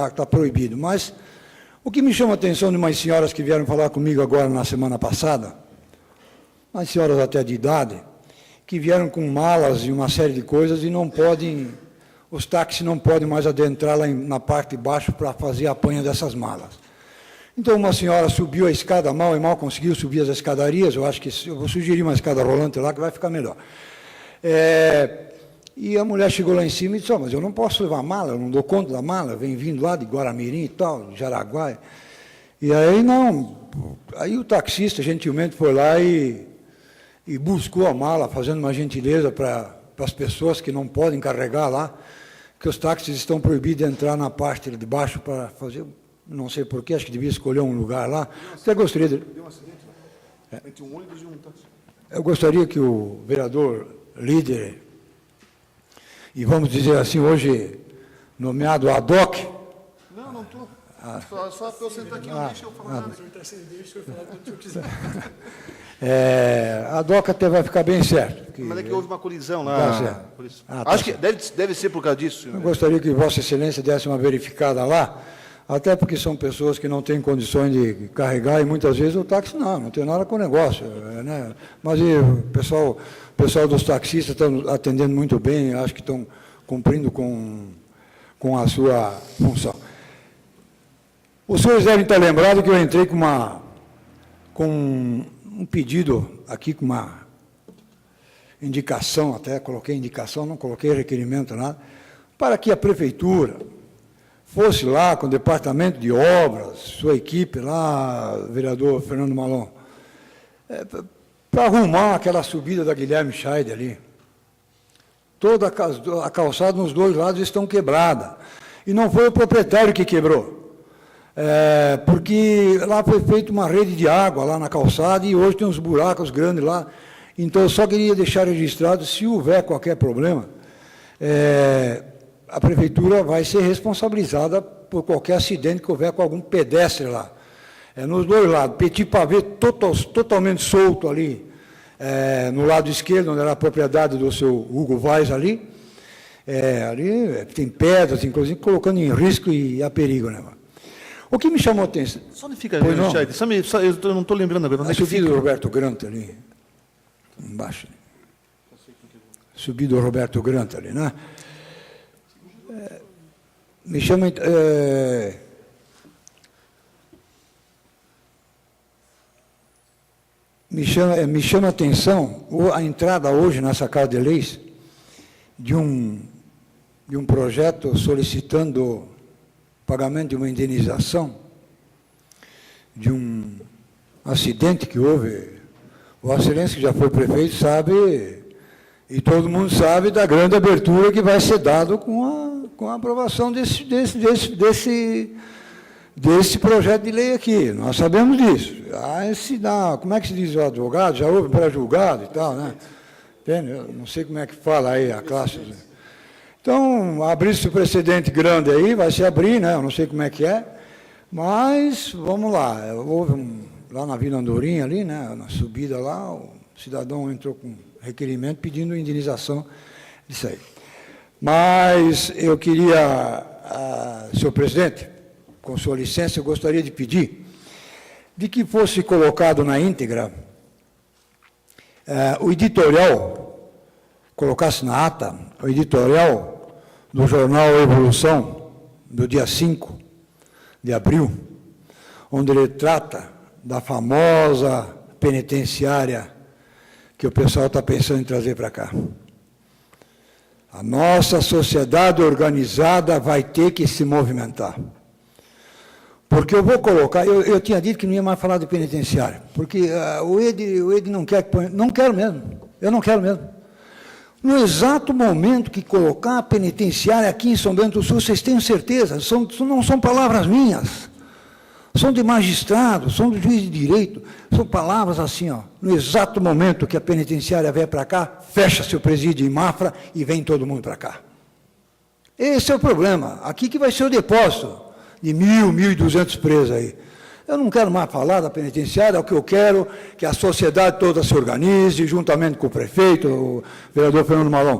está proibido. Mas o que me chama a atenção de umas senhoras que vieram falar comigo agora na semana passada, umas senhoras até de idade, que vieram com malas e uma série de coisas e não podem, os táxis não podem mais adentrar lá na parte de baixo para fazer a apanha dessas malas. Então, uma senhora subiu a escada mal e mal conseguiu subir as escadarias, eu acho que eu vou sugerir uma escada rolante lá que vai ficar melhor. E a mulher chegou lá em cima e disse, mas eu não posso levar mala, eu não dou conta da mala, vem vindo lá de Guaramirim e tal, de Jaraguá. E aí não, aí o taxista gentilmente foi lá e buscou a mala, fazendo uma gentileza para as pessoas que não podem carregar lá, que os táxis estão proibidos de entrar na parte de baixo para fazer, não sei porquê, acho que devia escolher um lugar lá. Até gostaria de... Deu um acidente, né? Entre um ônibus e um táxi. Eu gostaria que o vereador líder, e vamos dizer assim, hoje nomeado ad hoc... Não, não estou. Só para eu sentar aqui, não deixa eu falar nada. A DOC até vai ficar bem certo. Mas é que houve uma colisão lá. Tá certo. Por isso. Tá Acho que certo. deve ser por causa disso. Eu gostaria que Vossa Excelência desse uma verificada lá, até porque são pessoas que não têm condições de carregar e muitas vezes o táxi não tem nada com o negócio. Né? Mas o pessoal dos taxistas estão atendendo muito bem, acho que estão cumprindo com a sua função. Os senhores devem estar lembrados que eu entrei com um pedido aqui, com uma indicação, até coloquei indicação, não coloquei requerimento, nada, para que a prefeitura fosse lá com o departamento de obras, sua equipe lá, vereador Fernando Malon, para arrumar aquela subida da Guilherme Scheider ali. Toda a calçada nos dois lados estão quebrada. E não foi o proprietário que quebrou. Porque lá foi feita uma rede de água lá na calçada e hoje tem uns buracos grandes lá. Então, eu só queria deixar registrado, se houver qualquer problema, a prefeitura vai ser responsabilizada por qualquer acidente que houver com algum pedestre lá. Nos dois lados, petit pavê totalmente solto ali, no lado esquerdo, onde era a propriedade do seu Hugo Vaz ali, ali tem pedras, inclusive, colocando em risco e a perigo, né? O que me chamou a atenção... Só não fica... Pois não. Eu não estou lembrando agora. Onde é que Subido fica? do Roberto Grant ali, embaixo. Subido do Roberto Grant ali, né? Me chama... Me chama a atenção a entrada hoje nessa Casa de Leis de um projeto solicitando pagamento de uma indenização de um acidente que houve. Vossa Excelência, que já foi prefeito, sabe, e todo mundo sabe da grande abertura que vai ser dado com a aprovação desse projeto de lei aqui. Nós sabemos disso. Como é que se diz o advogado? Já houve pré-julgado e tal, né? Entende? Eu não sei como é que fala aí a classe. Então, abrir-se o precedente grande aí, vai se abrir, né? Eu não sei como é que é, mas vamos lá. Houve lá na Vila Andorinha, ali, né? Na subida lá, o cidadão entrou com requerimento pedindo indenização disso aí. Mas eu queria, senhor presidente, com sua licença, eu gostaria de pedir de que fosse colocado na íntegra o editorial, colocasse na ata, o editorial do jornal Evolução, do dia 5 de abril, onde ele trata da famosa penitenciária que o pessoal está pensando em trazer para cá. A nossa sociedade organizada vai ter que se movimentar. Porque eu vou colocar, eu tinha dito que não ia mais falar de penitenciária, porque o Ed não quer que ponha, não quero mesmo, eu não quero mesmo. No exato momento que colocar a penitenciária aqui em São Bento do Sul, vocês tenham certeza, não são palavras minhas, são de magistrados, são do juiz de direito, são palavras assim, ó, no exato momento que a penitenciária vier para cá, fecha-se o presídio em Mafra e vem todo mundo para cá. Esse é o problema, aqui que vai ser o depósito de 1.200 presos aí. Eu não quero mais falar da penitenciária, o que eu quero é que a sociedade toda se organize, juntamente com o prefeito, o vereador Fernando Malon,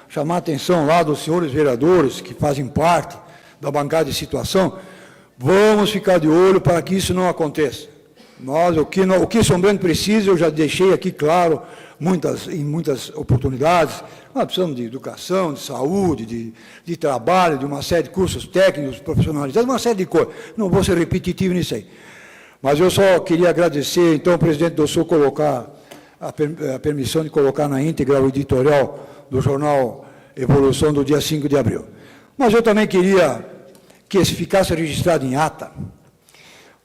chamar a atenção lá dos senhores vereadores que fazem parte da bancada de situação, vamos ficar de olho para que isso não aconteça. O que São Bento precisa, eu já deixei aqui claro, em muitas oportunidades, nós precisamos de educação, de saúde, de trabalho, de uma série de cursos técnicos, profissionalizados, uma série de coisas. Não vou ser repetitivo nisso aí. Mas eu só queria agradecer, então, ao presidente do Sul colocar a permissão de colocar na íntegra o editorial do jornal Evolução do dia 5 de abril. Mas eu também queria que esse ficasse registrado em ata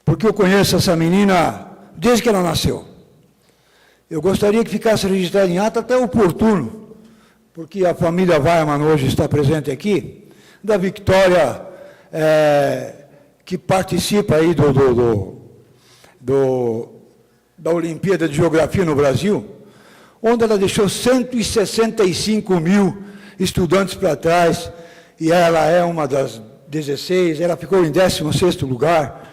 porque eu conheço essa menina desde que ela nasceu. Eu gostaria que ficasse registrado em ata até oportuno, porque a família Weiman hoje está presente aqui, da Vitória, que participa aí da Olimpíada de Geografia no Brasil, onde ela deixou 165 mil estudantes para trás, e ela é uma das 16, ela ficou em 16º lugar,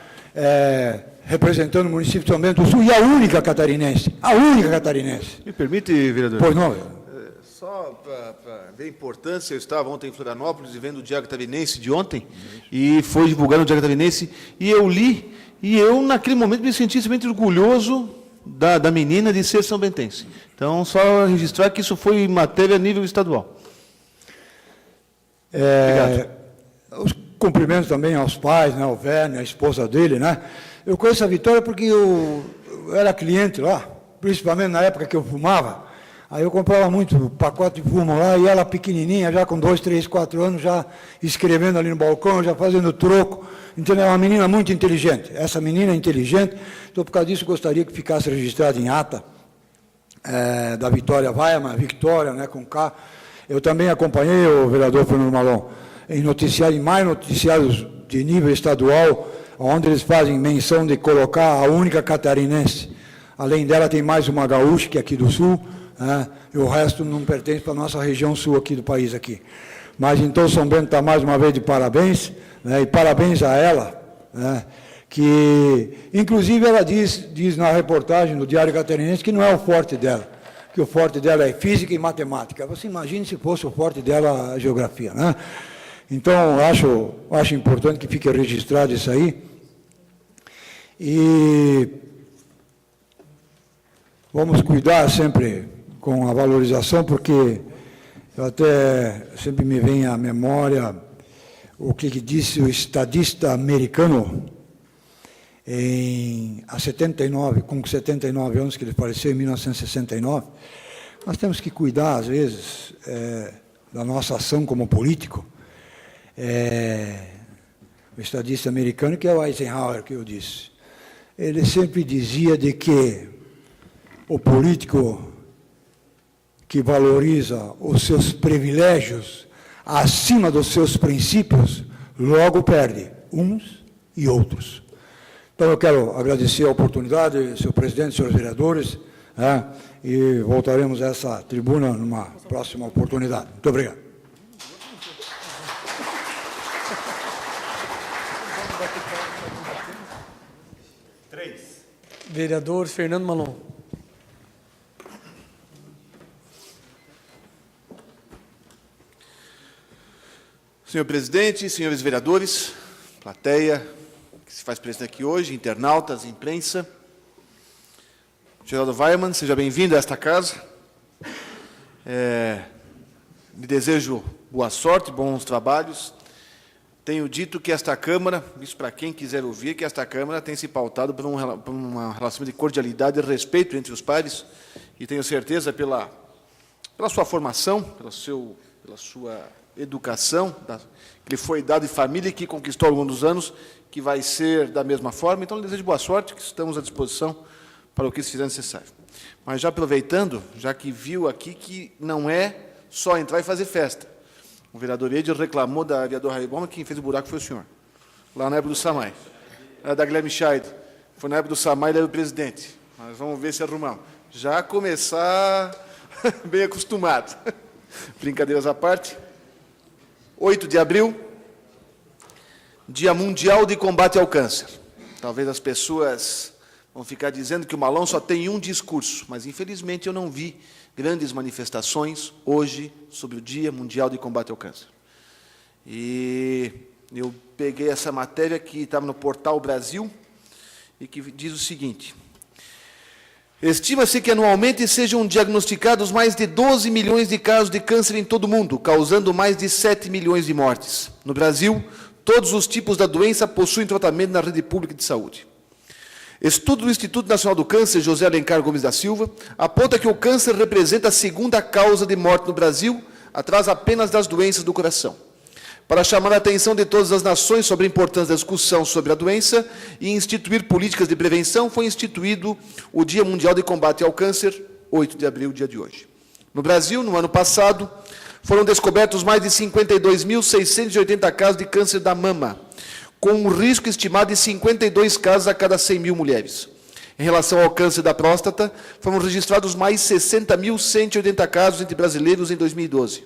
representando o município de São Bento do Sul, e a única catarinense. Me permite, vereador? Pois não, Só para ver a importância, eu estava ontem em Florianópolis e vendo o Diário Catarinense de ontem, e foi divulgado o Diário Catarinense, e eu li, e eu, naquele momento, me senti simplesmente orgulhoso da menina de ser são-bentense. Então, só registrar que isso foi matéria a nível estadual. Os cumprimentos também aos pais, né, ao Werner, a esposa dele, né? Eu conheço a Vitória porque eu era cliente lá, principalmente na época que eu fumava. Aí eu comprava muito pacote de fumo lá, e ela pequenininha, já com 2, 3, 4 anos, já escrevendo ali no balcão, já fazendo troco. Entendeu? É uma menina muito inteligente. Essa menina é inteligente, então por causa disso gostaria que ficasse registrado em ata da Vitória Weiman, Victoria, né, com K. Eu também acompanhei o vereador Fernando Malon em mais noticiários de nível estadual, onde eles fazem menção de colocar a única catarinense. Além dela, tem mais uma gaúcha, que é aqui do Sul, e o resto não pertence para a nossa região sul aqui do país. Aqui. Mas, então, São Bento está mais uma vez de parabéns, né, e parabéns a ela, né, que, inclusive, ela diz na reportagem do Diário Catarinense que não é o forte dela, que o forte dela é física e matemática. Você imagine se fosse o forte dela a geografia, né? Então, acho importante que fique registrado isso aí. E vamos cuidar sempre com a valorização, porque eu até sempre me vem à memória o que disse o estadista americano com 79 anos, que ele faleceu em 1969. Nós temos que cuidar, às vezes, da nossa ação como político. O estadista americano, que é o Eisenhower, que eu disse, ele sempre dizia de que o político que valoriza os seus privilégios acima dos seus princípios, logo perde uns e outros. Então, eu quero agradecer a oportunidade, senhor presidente, senhores vereadores, e voltaremos a essa tribuna numa próxima oportunidade. Muito obrigado. Vereador Fernando Malon. Senhor presidente, senhores vereadores, plateia que se faz presente aqui hoje, internautas, imprensa. Geraldo Weiman, seja bem-vindo a esta casa. Lhe desejo boa sorte, bons trabalhos. Tenho dito que esta Câmara, isso para quem quiser ouvir, que esta Câmara tem se pautado por uma relação de cordialidade e respeito entre os pares, e tenho certeza, pela sua formação, pela sua educação, que lhe foi dada de família e que conquistou ao longo dos anos, que vai ser da mesma forma. Então, lhe desejo boa sorte, que estamos à disposição para o que se fizer necessário. Mas já aproveitando, já que viu aqui que não é só entrar e fazer festa. O vereador Eder reclamou da vereadora Raiboma, que quem fez o buraco foi o senhor, lá na época do Samay. Era da Guilherme Scheid. Foi na época do Samay, ele era o presidente. Mas vamos ver se arrumamos. Já começar bem acostumado. Brincadeiras à parte. 8 de abril, Dia Mundial de Combate ao Câncer. Talvez as pessoas vão ficar dizendo que o Malão só tem um discurso, mas, infelizmente, eu não vi grandes manifestações hoje sobre o Dia Mundial de Combate ao Câncer. E eu peguei essa matéria que estava no Portal Brasil e que diz o seguinte: estima-se que anualmente sejam diagnosticados mais de 12 milhões de casos de câncer em todo o mundo, causando mais de 7 milhões de mortes. No Brasil, todos os tipos da doença possuem tratamento na rede pública de saúde. Estudo do Instituto Nacional do Câncer, José Alencar Gomes da Silva, aponta que o câncer representa a segunda causa de morte no Brasil, atrás apenas das doenças do coração. para chamar a atenção de todas as nações sobre a importância da discussão sobre a doença e instituir políticas de prevenção, foi instituído o Dia Mundial de Combate ao Câncer, 8 de abril, dia de hoje. No Brasil, no ano passado, foram descobertos mais de 52.680 casos de câncer da mama, com um risco estimado de 52 casos a cada 100 mil mulheres. Em relação ao câncer da próstata, foram registrados mais 60.180 casos entre brasileiros em 2012.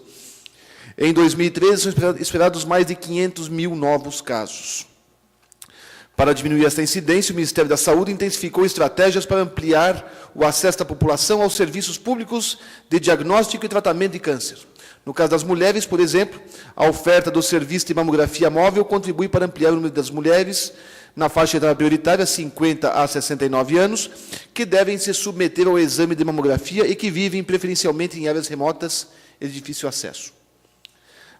Em 2013, são esperados mais de 500 mil novos casos. Para diminuir esta incidência, o Ministério da Saúde intensificou estratégias para ampliar o acesso da população aos serviços públicos de diagnóstico e tratamento de câncer. No caso das mulheres, por exemplo, a oferta do serviço de mamografia móvel contribui para ampliar o número das mulheres na faixa etária prioritária, 50 a 69 anos, que devem se submeter ao exame de mamografia e que vivem preferencialmente em áreas remotas e de difícil acesso.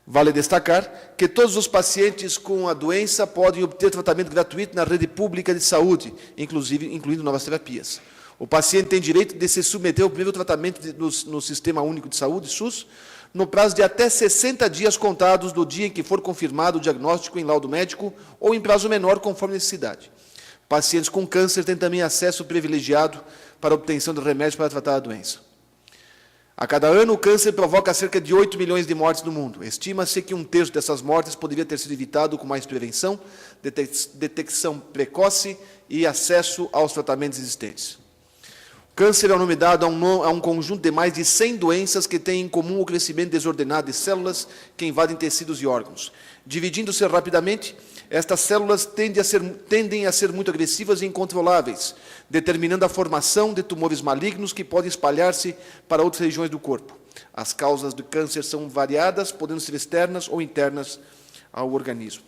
Vale destacar que todos os pacientes com a doença podem obter tratamento gratuito na rede pública de saúde, incluindo novas terapias. O paciente tem direito de se submeter ao primeiro tratamento no Sistema Único de Saúde, SUS, no prazo de até 60 dias contados do dia em que for confirmado o diagnóstico em laudo médico ou em prazo menor, conforme necessidade. Pacientes com câncer têm também acesso privilegiado para a obtenção de remédios para tratar a doença. A cada ano, o câncer provoca cerca de 8 milhões de mortes no mundo. Estima-se que 1/3 dessas mortes poderia ter sido evitado com mais prevenção, detecção precoce e acesso aos tratamentos existentes. O câncer é o nome dado a um conjunto de mais de 100 doenças que têm em comum o crescimento desordenado de células que invadem tecidos e órgãos. Dividindo-se rapidamente, estas células tendem a ser muito agressivas e incontroláveis, determinando a formação de tumores malignos que podem espalhar-se para outras regiões do corpo. As causas do câncer são variadas, podendo ser externas ou internas ao organismo.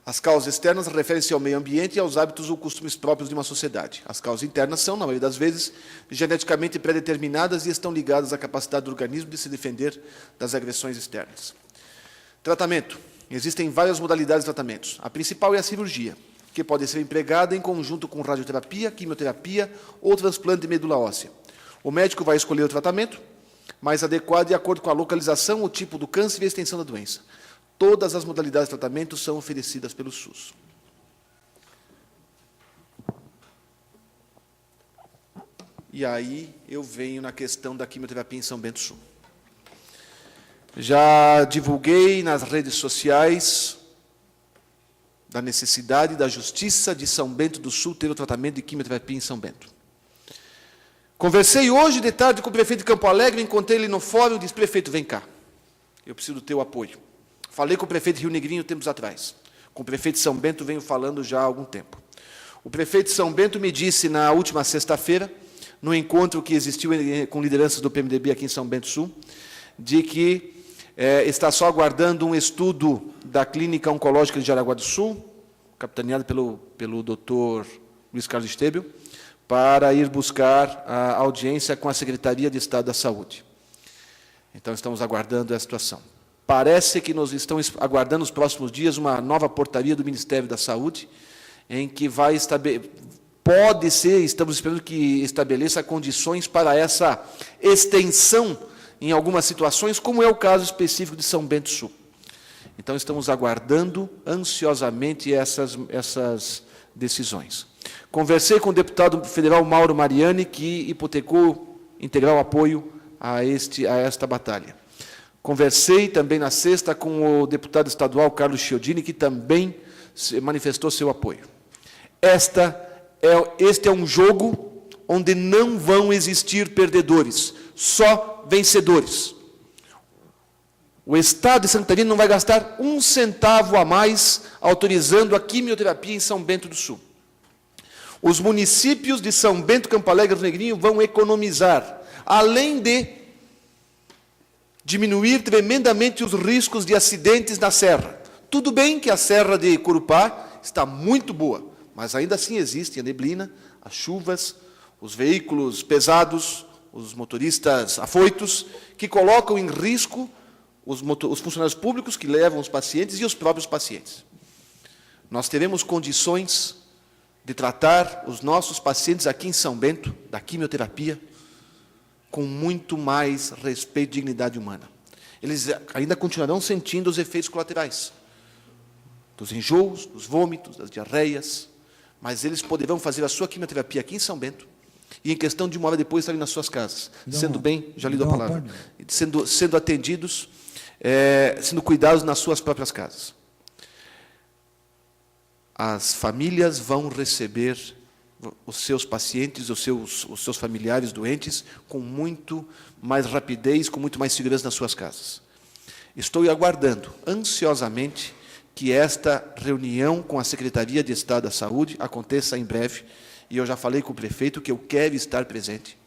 As causas externas referem-se ao meio ambiente e aos hábitos ou costumes próprios de uma sociedade. As causas internas são, na maioria das vezes, geneticamente pré-determinadas e estão ligadas à capacidade do organismo de se defender das agressões externas. Tratamento. Existem várias modalidades de tratamentos. A principal é a cirurgia, que pode ser empregada em conjunto com radioterapia, quimioterapia ou transplante de medula óssea. O médico vai escolher o tratamento mais adequado de acordo com a localização, o tipo do câncer e a extensão da doença. Todas as modalidades de tratamento são oferecidas pelo SUS. E aí eu venho na questão da quimioterapia em São Bento do Sul. Já divulguei nas redes sociais da necessidade da Justiça de São Bento do Sul ter o tratamento de quimioterapia em São Bento. Conversei hoje de tarde com o prefeito de Campo Alegre, encontrei ele no fórum e disse: prefeito, vem cá, eu preciso do teu apoio. Falei com o prefeito de Rio Negrinho tempos atrás. Com o prefeito de São Bento venho falando já há algum tempo. O prefeito de São Bento me disse na última sexta-feira, no encontro que existiu com lideranças do PMDB aqui em São Bento do Sul, de que está só aguardando um estudo da Clínica Oncológica de Jaraguá do Sul, capitaneado pelo Dr. Luiz Carlos Estébel, para ir buscar a audiência com a Secretaria de Estado da Saúde. Então, estamos aguardando essa situação. Parece que nós estamos aguardando nos próximos dias uma nova portaria do Ministério da Saúde, em que vai pode ser, estamos esperando que estabeleça condições para essa extensão em algumas situações, como é o caso específico de São Bento do Sul. Então, estamos aguardando ansiosamente essas decisões. Conversei com o deputado federal Mauro Mariani, que hipotecou integral apoio a esta batalha. Conversei também na sexta com o deputado estadual Carlos Chiodini, que também manifestou seu apoio. Este é um jogo onde não vão existir perdedores, só vencedores. O Estado de Santa Catarina não vai gastar um centavo a mais autorizando a quimioterapia em São Bento do Sul. Os municípios de São Bento, Campo Alegre e Rio Negrinho vão economizar, além de diminuir tremendamente os riscos de acidentes na serra. Tudo bem que a serra de Corupá está muito boa, mas ainda assim existe a neblina, as chuvas, os veículos pesados, os motoristas afoitos, que colocam em risco os funcionários públicos que levam os pacientes e os próprios pacientes. Nós teremos condições de tratar os nossos pacientes aqui em São Bento, da quimioterapia, com muito mais respeito e dignidade humana. Eles ainda continuarão sentindo os efeitos colaterais dos enjoos, dos vômitos, das diarreias, mas eles poderão fazer a sua quimioterapia aqui em São Bento e, em questão de uma hora depois, estarem nas suas casas, sendo bem, já lhe dou a palavra, sendo atendidos, sendo cuidados nas suas próprias casas. As famílias vão receber os seus pacientes, os seus familiares doentes, com muito mais rapidez, com muito mais segurança nas suas casas. Estou aguardando ansiosamente que esta reunião com a Secretaria de Estado da Saúde aconteça em breve, e eu já falei com o prefeito que eu quero estar presente.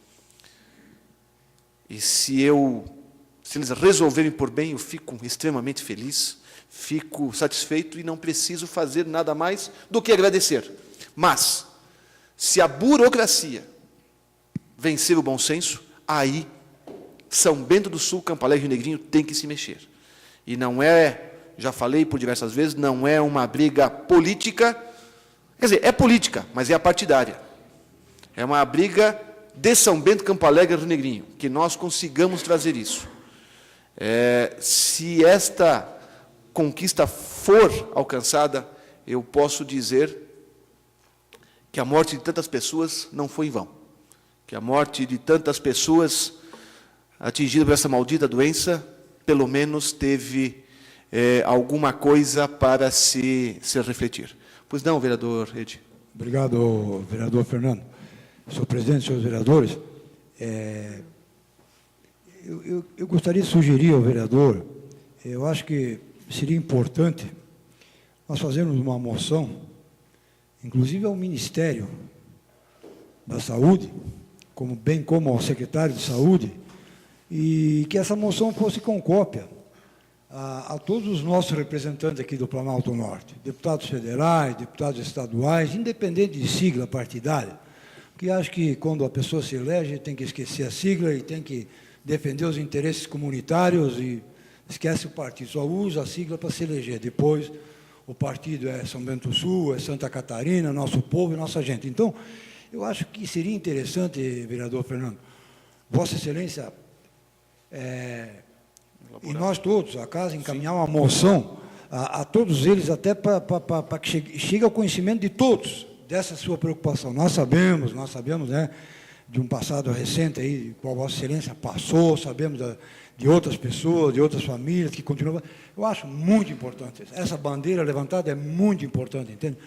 E se eles resolverem por bem, eu fico extremamente feliz, fico satisfeito e não preciso fazer nada mais do que agradecer. Mas, se a burocracia vencer o bom senso, aí São Bento do Sul, Campo Alegre e Rio Negrinho tem que se mexer. E não é, já falei por diversas vezes, não é uma briga política, quer dizer, é política, mas é apartidária. É uma briga de São Bento, Campo Alegre e Rio Negrinho, que nós consigamos trazer isso. Se esta conquista for alcançada, eu posso dizer que a morte de tantas pessoas não foi em vão, que a morte de tantas pessoas atingidas por essa maldita doença, pelo menos teve alguma coisa para se refletir. Pois não, vereador Edi? Obrigado, vereador Fernando. Senhor presidente, senhores vereadores, eu gostaria de sugerir ao vereador, eu acho que seria importante nós fazermos uma moção, inclusive ao Ministério da Saúde, bem como ao secretário de Saúde, e que essa moção fosse com cópia a todos os nossos representantes aqui do Planalto Norte, deputados federais, deputados estaduais, independente de sigla partidária, porque acho que quando a pessoa se elege tem que esquecer a sigla e tem que defender os interesses comunitários e esquece o partido, só usa a sigla para se eleger. Depois, o partido é São Bento do Sul, é Santa Catarina, nosso povo e nossa gente. Então, eu acho que seria interessante, vereador Fernando, Vossa Excelência, e nós todos, a casa, encaminhar uma moção a todos eles, até para que chegue ao conhecimento de todos dessa sua preocupação. Nós sabemos, né, de um passado recente aí, qual Vossa Excelência passou, sabemos de outras pessoas, de outras famílias que continuam. Eu acho muito importante. Essa bandeira levantada é muito importante, entende?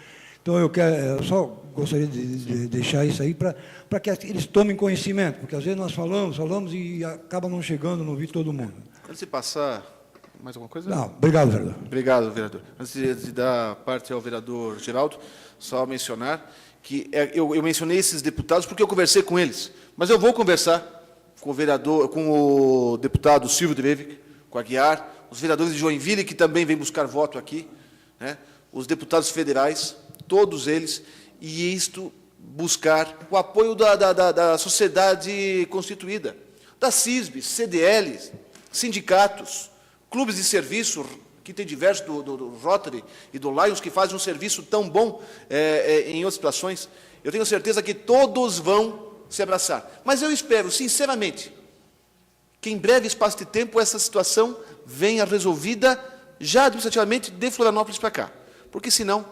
Então, eu só gostaria de deixar isso aí para que eles tomem conhecimento, porque às vezes nós falamos e acaba não chegando no ouvido de todo mundo. Antes de passar, mais alguma coisa? Não, obrigado, vereador. Obrigado, vereador. Antes de dar parte ao vereador Geraldo, só mencionar que eu mencionei esses deputados porque eu conversei com eles, mas eu vou conversar com o deputado Silvio Drevic, com a Aguiar, os vereadores de Joinville, que também vêm buscar voto aqui, né, os deputados federais, todos eles, e isto buscar o apoio da sociedade constituída, das CISBs, CDLs, sindicatos, clubes de serviço, que tem diversos, do Rotary e do Lions, que fazem um serviço tão bom em outras situações. Eu tenho certeza que todos vão se abraçar. Mas eu espero, sinceramente, que em breve espaço de tempo essa situação venha resolvida já administrativamente de Florianópolis para cá. Porque, senão,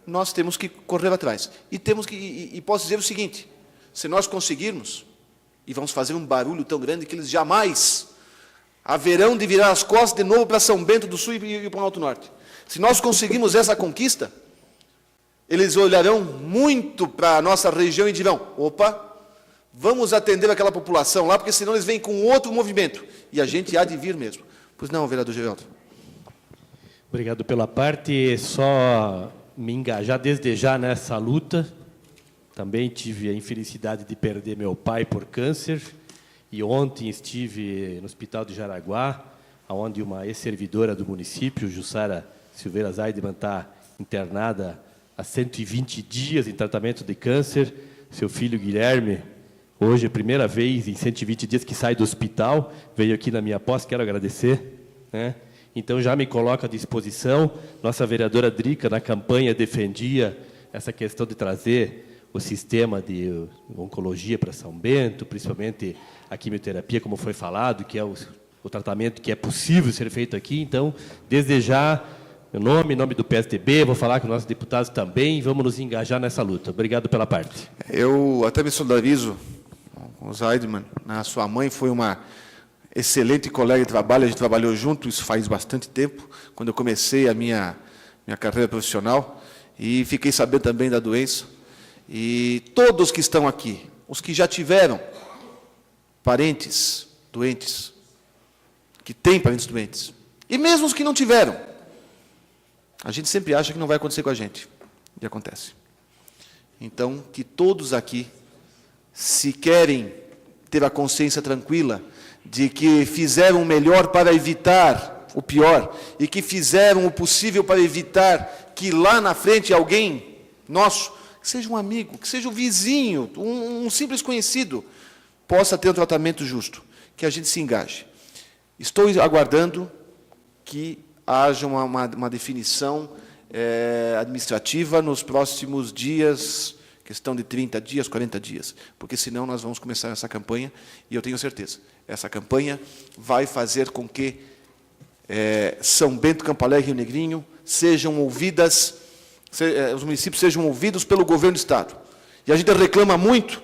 nós temos que correr atrás. E posso dizer o seguinte, se nós conseguirmos, e vamos fazer um barulho tão grande que eles jamais haverão de virar as costas de novo para São Bento do Sul e para o Alto Norte. Se nós conseguirmos essa conquista, eles olharão muito para a nossa região e dirão, opa, vamos atender aquela população lá, porque senão eles vêm com outro movimento. E a gente há de vir mesmo. Pois não, vereador Geraldo. Obrigado pela parte. Só me engajar desde já nessa luta. Também tive a infelicidade de perder meu pai por câncer. E ontem estive no Hospital de Jaraguá, onde uma ex-servidora do município, Jussara Silveira Zaideman, está internada há 120 dias em tratamento de câncer. Seu filho Guilherme, hoje é a primeira vez em 120 dias que sai do hospital, veio aqui na minha posse, quero agradecer, né? Então, já me coloco à disposição. Nossa vereadora Drica, na campanha, defendia essa questão de trazer o sistema de oncologia para São Bento, principalmente a quimioterapia, como foi falado, que é o o tratamento que é possível ser feito aqui. Então, desde já, meu nome, em nome do PSDB, vou falar com nossos deputados também, vamos nos engajar nessa luta. Obrigado pela parte. Eu até me solidarizo com o Zaidman. A sua mãe foi uma excelente colega de trabalho, a gente trabalhou junto, isso faz bastante tempo, quando eu comecei a minha carreira profissional, e fiquei sabendo também da doença. E todos que estão aqui, os que já tiveram parentes doentes, que têm parentes doentes, e mesmo os que não tiveram, a gente sempre acha que não vai acontecer com a gente, e acontece. Então, que todos aqui, se querem ter a consciência tranquila de que fizeram o melhor para evitar o pior, e que fizeram o possível para evitar que lá na frente alguém nosso, que seja um amigo, que seja um vizinho, um simples conhecido, possa ter um tratamento justo, que a gente se engaje. Estou aguardando que haja uma definição administrativa nos próximos dias, questão de 30 dias, 40 dias, porque senão nós vamos começar essa campanha, e eu tenho certeza, essa campanha vai fazer com que São Bento, Campo Alegre e Rio Negrinho sejam ouvidas, os municípios sejam ouvidos pelo governo do Estado. E a gente reclama muito,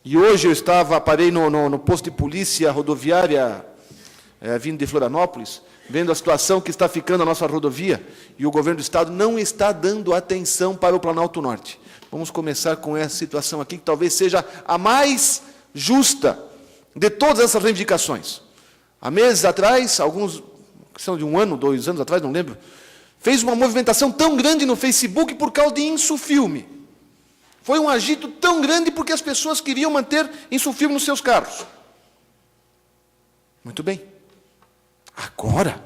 e hoje eu parei no posto de polícia rodoviária, vindo de Florianópolis, vendo a situação que está ficando a nossa rodovia, e o governo do Estado não está dando atenção para o Planalto Norte. Vamos começar com essa situação aqui, que talvez seja a mais justa de todas essas reivindicações. Há meses atrás, questão de 1 ano, 2 anos atrás, não lembro, fez uma movimentação tão grande no Facebook por causa de Insufilme. Foi um agito tão grande porque as pessoas queriam manter Insufilme nos seus carros. Muito bem. Agora,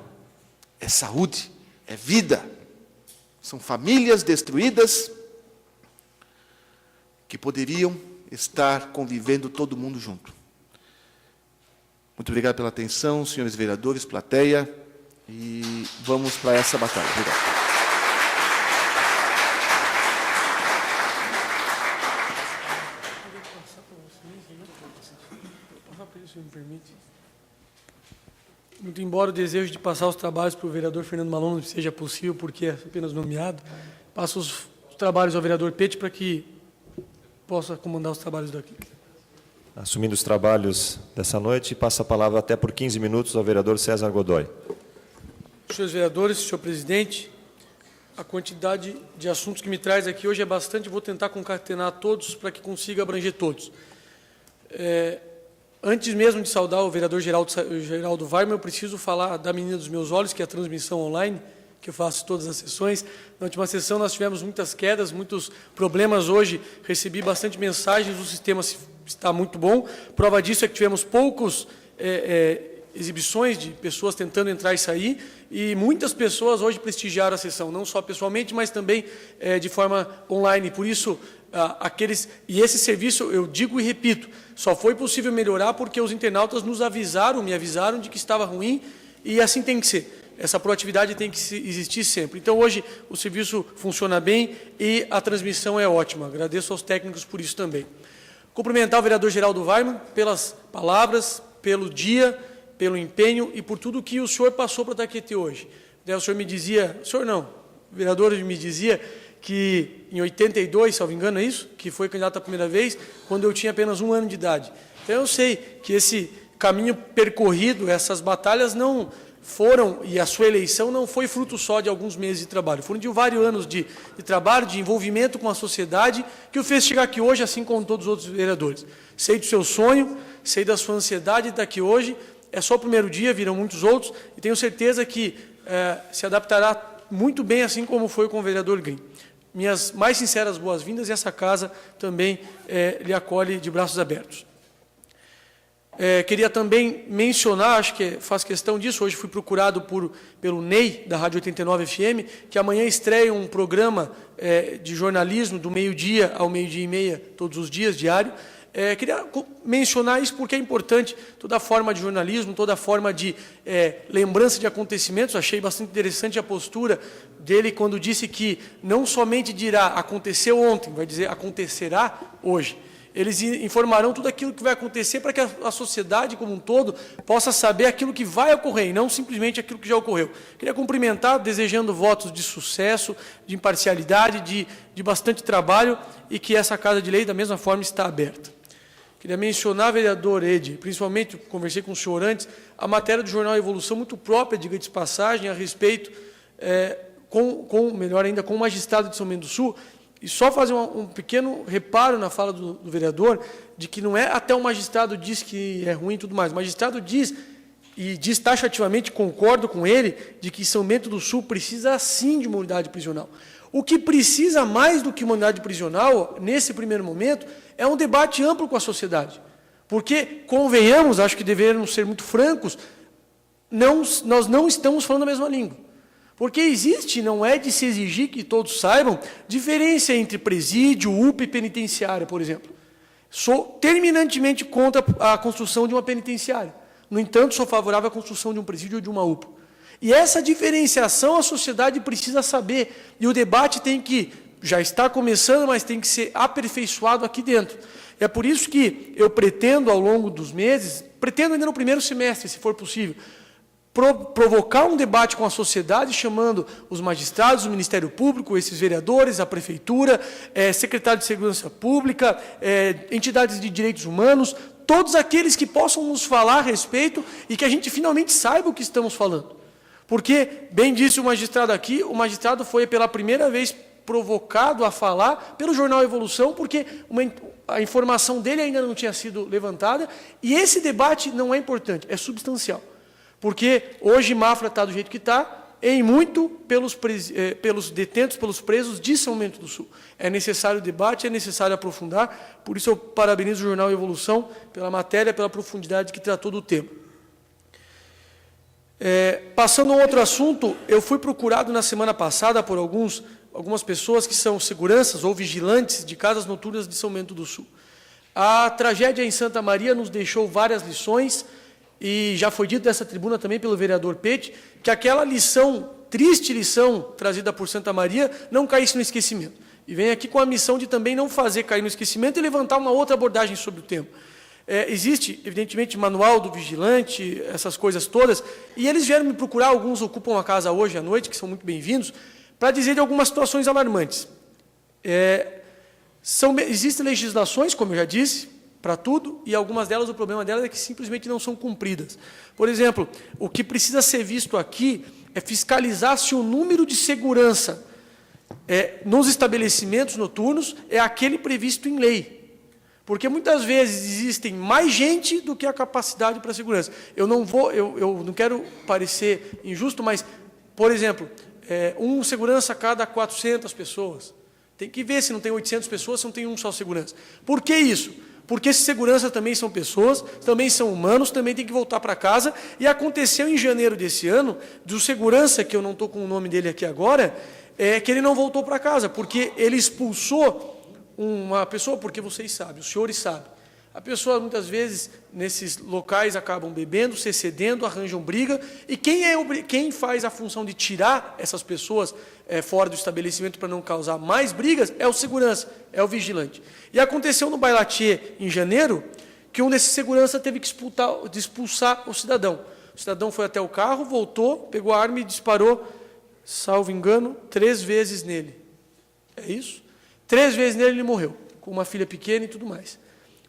é saúde, é vida. São famílias destruídas que poderiam estar convivendo todo mundo junto. Muito obrigado pela atenção, senhores vereadores, plateia, e vamos para essa batalha. Obrigado. Muito embora o desejo de passar os trabalhos para o vereador Fernando Malon não seja possível, porque é apenas nomeado, passo os trabalhos ao vereador Pete para que possa comandar os trabalhos daqui. Assumindo os trabalhos dessa noite, passa a palavra até por 15 minutos ao vereador César Godoy. Senhores vereadores, senhor presidente, a quantidade de assuntos que me traz aqui hoje é bastante, vou tentar concatenar todos para que consiga abranger todos. Antes mesmo de saudar o vereador Geraldo Weimar, eu preciso falar da menina dos meus olhos, que é a transmissão online, que eu faço todas as sessões. Na última sessão nós tivemos muitas quedas, muitos problemas. Hoje recebi bastante mensagens, o sistema está muito bom. Prova disso é que tivemos poucos exibições de pessoas tentando entrar e sair, e muitas pessoas hoje prestigiaram a sessão, não só pessoalmente, mas também de forma online. Por isso, e esse serviço, eu digo e repito, só foi possível melhorar porque os internautas me avisaram de que estava ruim, e assim tem que ser. Essa proatividade tem que existir sempre. Então, hoje, o serviço funciona bem e a transmissão é ótima. Agradeço aos técnicos por isso também. Cumprimentar o vereador Geraldo Weimar pelas palavras, pelo dia, pelo empenho e por tudo que o senhor passou para Taquete hoje. O senhor me dizia, o vereador me dizia que em 82, salvo engano, é isso? Que foi candidato a primeira vez, quando eu tinha apenas 1 ano de idade. Então, eu sei que esse caminho percorrido, essas batalhas não foram, e a sua eleição não foi fruto só de alguns meses de trabalho, foram de vários anos de trabalho, de envolvimento com a sociedade, que o fez chegar aqui hoje, assim como todos os outros vereadores. Sei do seu sonho, sei da sua ansiedade de estar aqui hoje, é só o primeiro dia, virão muitos outros, e tenho certeza que se adaptará muito bem, assim como foi com o vereador Grim. Minhas mais sinceras boas-vindas, e essa casa também lhe acolhe de braços abertos. Queria também mencionar, acho que faz questão disso, hoje fui procurado pelo Ney, da Rádio 89 FM, que amanhã estreia um programa de jornalismo do meio-dia ao meio-dia e meia, todos os dias, diário. Queria mencionar isso porque é importante, toda forma de jornalismo, toda forma de lembrança de acontecimentos. Achei bastante interessante a postura dele quando disse que não somente dirá aconteceu ontem, vai dizer acontecerá hoje. Eles informarão tudo aquilo que vai acontecer para que a sociedade como um todo possa saber aquilo que vai ocorrer e não simplesmente aquilo que já ocorreu. Queria cumprimentar, desejando votos de sucesso, de imparcialidade, de bastante trabalho e que essa Casa de Lei, da mesma forma, está aberta. Queria mencionar, vereador Ede, principalmente, conversei com o senhor antes, a matéria do jornal Evolução, muito própria, diga-se de passagem, a respeito, melhor ainda, com o magistrado de São Bento do Sul, e só fazer um pequeno reparo na fala do vereador, de que não é até o magistrado diz que é ruim e tudo mais. O magistrado diz, e diz taxativamente, concordo com ele, de que São Bento do Sul precisa sim de uma unidade prisional. O que precisa mais do que uma unidade prisional, nesse primeiro momento, é um debate amplo com a sociedade. Porque, convenhamos, acho que devemos ser muito francos, nós não estamos falando a mesma língua. Porque existe, não é de se exigir que todos saibam, diferença entre presídio, UPA e penitenciária, por exemplo. Sou terminantemente contra a construção de uma penitenciária. No entanto, sou favorável à construção de um presídio ou de uma UPA. E essa diferenciação a sociedade precisa saber. E o debate tem que, já está começando, mas tem que ser aperfeiçoado aqui dentro. É por isso que eu pretendo, ao longo dos meses, pretendo ainda no primeiro semestre, se for possível, provocar um debate com a sociedade, chamando os magistrados, o Ministério Público, esses vereadores, a Prefeitura, secretário de Segurança Pública, entidades de direitos humanos, todos aqueles que possam nos falar a respeito e que a gente finalmente saiba o que estamos falando. Porque, bem disse o magistrado aqui, o magistrado foi pela primeira vez provocado a falar pelo jornal Evolução, porque a informação dele ainda não tinha sido levantada, e esse debate não é importante, é substancial. Porque hoje Mafra está do jeito que está, em muito pelos detentos, pelos presos de São Bento do Sul. É necessário debate, é necessário aprofundar, por isso eu parabenizo o jornal Evolução pela matéria, pela profundidade que tratou do tema. Passando a um outro assunto, eu fui procurado na semana passada por algumas pessoas que são seguranças ou vigilantes de casas noturnas de São Bento do Sul. A tragédia em Santa Maria nos deixou várias lições, e já foi dito dessa tribuna também pelo vereador Pete, que aquela lição, triste lição trazida por Santa Maria, não caísse no esquecimento. E vem aqui com a missão de também não fazer cair no esquecimento e levantar uma outra abordagem sobre o tema. Existe, evidentemente, manual do vigilante, essas coisas todas, e eles vieram me procurar, alguns ocupam a casa hoje à noite, que são muito bem-vindos, para dizer de algumas situações alarmantes. Existem legislações, como eu já disse, para tudo, e algumas delas, o problema delas é que simplesmente não são cumpridas. Por exemplo, o que precisa ser visto aqui é fiscalizar se o número de segurança nos estabelecimentos noturnos é aquele previsto em lei. Porque muitas vezes existem mais gente do que a capacidade para a segurança. Eu não quero parecer injusto, mas, por exemplo, um segurança a cada 400 pessoas. Tem que ver se não tem 800 pessoas, se não tem um só segurança. Por que isso? Porque esses seguranças também são pessoas, também são humanos, também tem que voltar para casa. E aconteceu em janeiro desse ano, do segurança, que eu não estou com o nome dele aqui agora, que ele não voltou para casa, porque ele expulsou uma pessoa, porque vocês sabem, os senhores sabem. A pessoa, muitas vezes, nesses locais, acabam bebendo, se excedendo, arranjam briga, e quem faz a função de tirar essas pessoas fora do estabelecimento para não causar mais brigas é o segurança, é o vigilante. E aconteceu no Bailatier, em janeiro, que um desses seguranças teve que expulsar o cidadão. O cidadão foi até o carro, voltou, pegou a arma e disparou, salvo engano, 3 vezes nele. É isso? 3 vezes nele ele morreu, com uma filha pequena e tudo mais.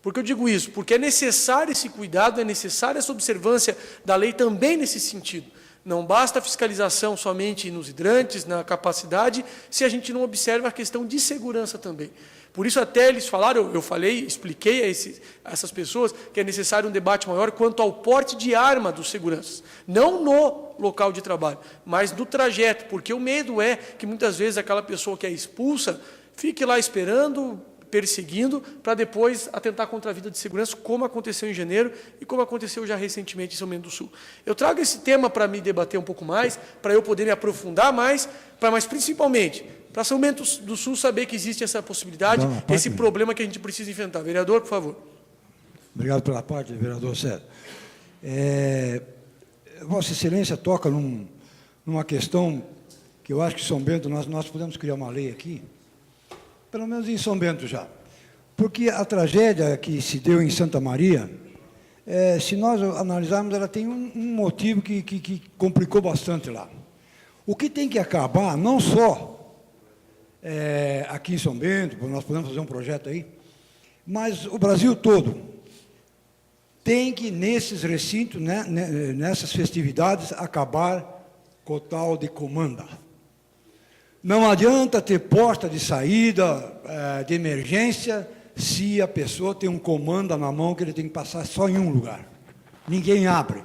Por que eu digo isso? Porque é necessário esse cuidado, é necessária essa observância da lei também nesse sentido. Não basta a fiscalização somente nos hidrantes, na capacidade, se a gente não observa a questão de segurança também. Por isso até eles falaram, eu falei, expliquei a essas pessoas que é necessário um debate maior quanto ao porte de arma dos seguranças. Não no local de trabalho, mas no trajeto, porque o medo é que muitas vezes aquela pessoa que é expulsa fique lá esperando, perseguindo, para depois atentar contra a vida de segurança, como aconteceu em janeiro e como aconteceu já recentemente em São Bento do Sul. Eu trago esse tema para me debater um pouco mais, para eu poder me aprofundar mais, mas principalmente para São Bento do Sul saber que existe essa possibilidade, esse problema que a gente precisa enfrentar. Vereador, por favor. Obrigado pela parte, vereador César. Vossa Excelência toca numa questão que eu acho que São Bento, nós podemos criar uma lei aqui, pelo menos em São Bento já. Porque a tragédia que se deu em Santa Maria, se nós analisarmos, ela tem um motivo que complicou bastante lá. O que tem que acabar, não só aqui em São Bento, nós podemos fazer um projeto aí, mas o Brasil todo tem que, nesses recintos, né, nessas festividades, acabar com o tal de comanda. Não adianta ter porta de saída, de emergência, se a pessoa tem um comanda na mão que ele tem que passar só em um lugar. Ninguém abre.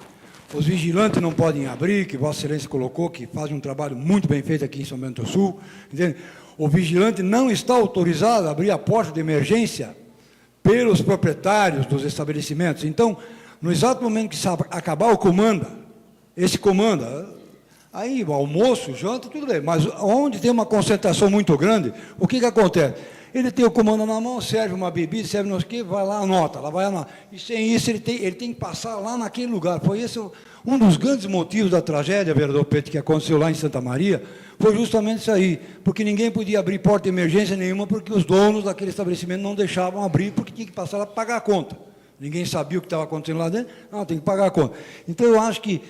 Os vigilantes não podem abrir, que Vossa Excelência colocou, que fazem um trabalho muito bem feito aqui em São Bento do Sul. Entende? O vigilante não está autorizado a abrir a porta de emergência pelos proprietários dos estabelecimentos. Então, no exato momento que acabar o comanda, esse comanda, aí o almoço, janta, tudo bem, mas onde tem uma concentração muito grande, o que acontece? Ele tem o comando na mão, serve uma bebida, serve não sei o quê, vai lá, anota, lá vai anotar. E sem isso, ele tem que passar lá naquele lugar. Foi esse um dos grandes motivos da tragédia, vereador Pedro, que aconteceu lá em Santa Maria, foi justamente isso aí, porque ninguém podia abrir porta de emergência nenhuma, porque os donos daquele estabelecimento não deixavam abrir, porque tinha que passar lá para pagar a conta. Ninguém sabia o que estava acontecendo lá dentro, não, tem que pagar a conta. Então, eu acho que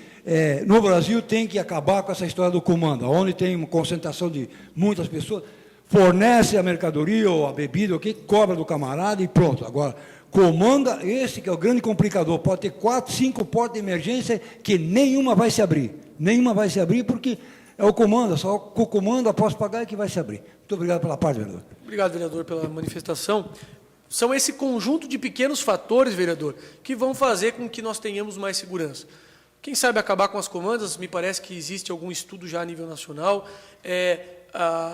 no Brasil tem que acabar com essa história do comando, onde tem uma concentração de muitas pessoas, fornece a mercadoria ou a bebida, o que cobra do camarada e pronto. Agora, comanda, esse que é o grande complicador, pode ter 4, 5 portas de emergência que nenhuma vai se abrir. Nenhuma vai se abrir porque é o comando, só com o comando após pagar é que vai se abrir. Muito obrigado pela parte, vereador. Obrigado, vereador, pela manifestação. São esse conjunto de pequenos fatores, vereador, que vão fazer com que nós tenhamos mais segurança. Quem sabe acabar com as comandas, me parece que existe algum estudo já a nível nacional,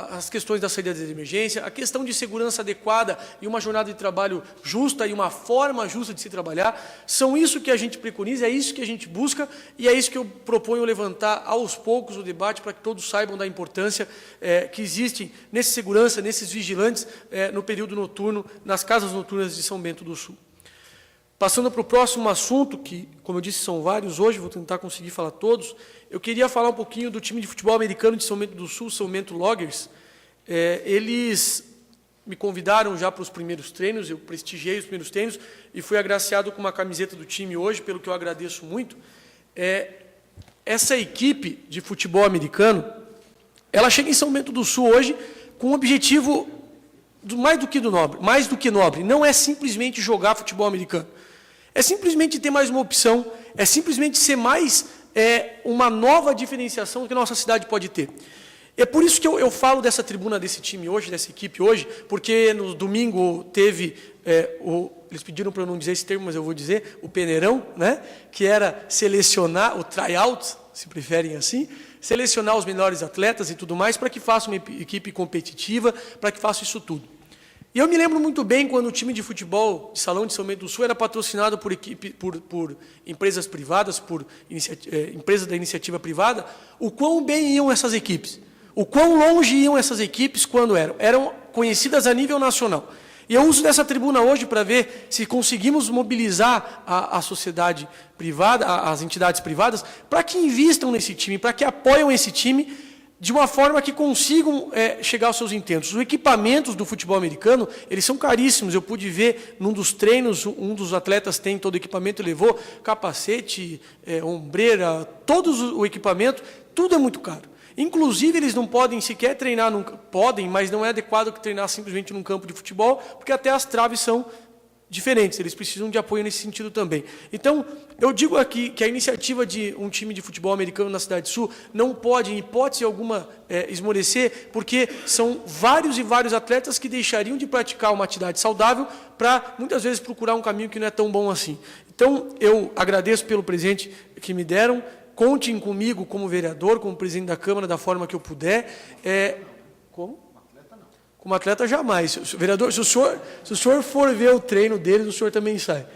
as questões da saída de emergência, a questão de segurança adequada e uma jornada de trabalho justa e uma forma justa de se trabalhar, são isso que a gente preconiza, é isso que a gente busca e é isso que eu proponho levantar aos poucos o debate para que todos saibam da importância que existe nessa segurança, nesses vigilantes no período noturno, nas casas noturnas de São Bento do Sul. Passando para o próximo assunto, que, como eu disse, são vários hoje, vou tentar conseguir falar todos, eu queria falar um pouquinho do time de futebol americano de São Bento do Sul, São Bento Loggers. Eles me convidaram já para os primeiros treinos, eu prestigiei os primeiros treinos e fui agraciado com uma camiseta do time hoje, pelo que eu agradeço muito. Essa equipe de futebol americano, ela chega em São Bento do Sul hoje com um objetivo mais do que nobre, não é simplesmente jogar futebol americano. É simplesmente ter mais uma opção, é simplesmente ser mais uma nova diferenciação que a nossa cidade pode ter. É por isso que eu falo dessa tribuna desse time hoje, dessa equipe hoje, porque no domingo teve, eles pediram para eu não dizer esse termo, mas eu vou dizer, o peneirão, né, que era selecionar, o tryout, se preferem assim, selecionar os melhores atletas e tudo mais, para que faça uma equipe competitiva, para que faça isso tudo. E eu me lembro muito bem quando o time de futebol de Salão de São Bento do Sul era patrocinado por empresas privadas, por empresas da iniciativa privada, o quão bem iam essas equipes, o quão longe iam essas equipes quando eram conhecidas a nível nacional. E eu uso dessa tribuna hoje para ver se conseguimos mobilizar a sociedade privada, as entidades privadas, para que invistam nesse time, para que apoiam esse time, de uma forma que consigam chegar aos seus intentos. Os equipamentos do futebol americano, eles são caríssimos. Eu pude ver, num dos treinos, um dos atletas tem todo o equipamento, levou capacete, ombreira, todo o equipamento, tudo é muito caro. Inclusive, eles não podem sequer treinar, podem, mas não é adequado treinar simplesmente num campo de futebol, porque até as traves são diferentes, eles precisam de apoio nesse sentido também. Então, eu digo aqui que a iniciativa de um time de futebol americano na Cidade Sul não pode, em hipótese alguma, esmorecer, porque são vários e vários atletas que deixariam de praticar uma atividade saudável para, muitas vezes, procurar um caminho que não é tão bom assim. Então, eu agradeço pelo presente que me deram, contem comigo como vereador, como presidente da Câmara, da forma que eu puder. Como? Como atleta, jamais. Vereador, se o senhor for ver o treino deles, o senhor também sai.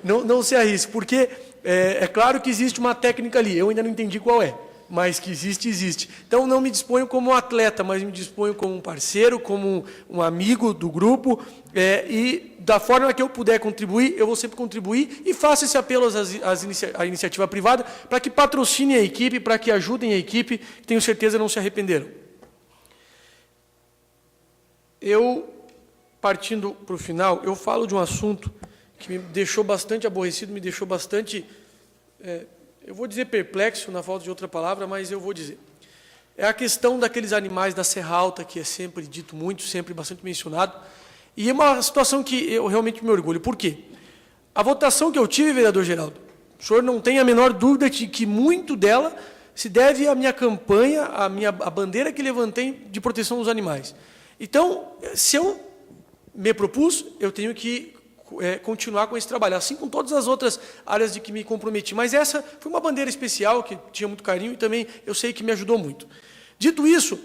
Não se arrisque, porque é claro que existe uma técnica ali, eu ainda não entendi qual é, mas que existe, existe. Então, não me disponho como um atleta, mas me disponho como um parceiro, como um amigo do grupo, e da forma que eu puder contribuir, eu vou sempre contribuir, e faço esse apelo à iniciativa privada, para que patrocinem a equipe, para que ajudem a equipe, que tenho certeza não se arrependeram. Eu partindo para o final, eu falo de um assunto que me deixou bastante aborrecido, me deixou bastante, eu vou dizer perplexo, na falta de outra palavra, mas eu vou dizer. É a questão daqueles animais da Serra Alta, que é sempre dito muito, sempre bastante mencionado, e é uma situação que eu realmente me orgulho. Por quê? A votação que eu tive, vereador Geraldo, o senhor não tem a menor dúvida de que muito dela se deve à minha campanha, à bandeira que levantei de proteção dos animais. Então, se eu me propus, eu tenho que continuar com esse trabalho, assim com todas as outras áreas de que me comprometi. Mas essa foi uma bandeira especial, que tinha muito carinho e também eu sei que me ajudou muito. Dito isso,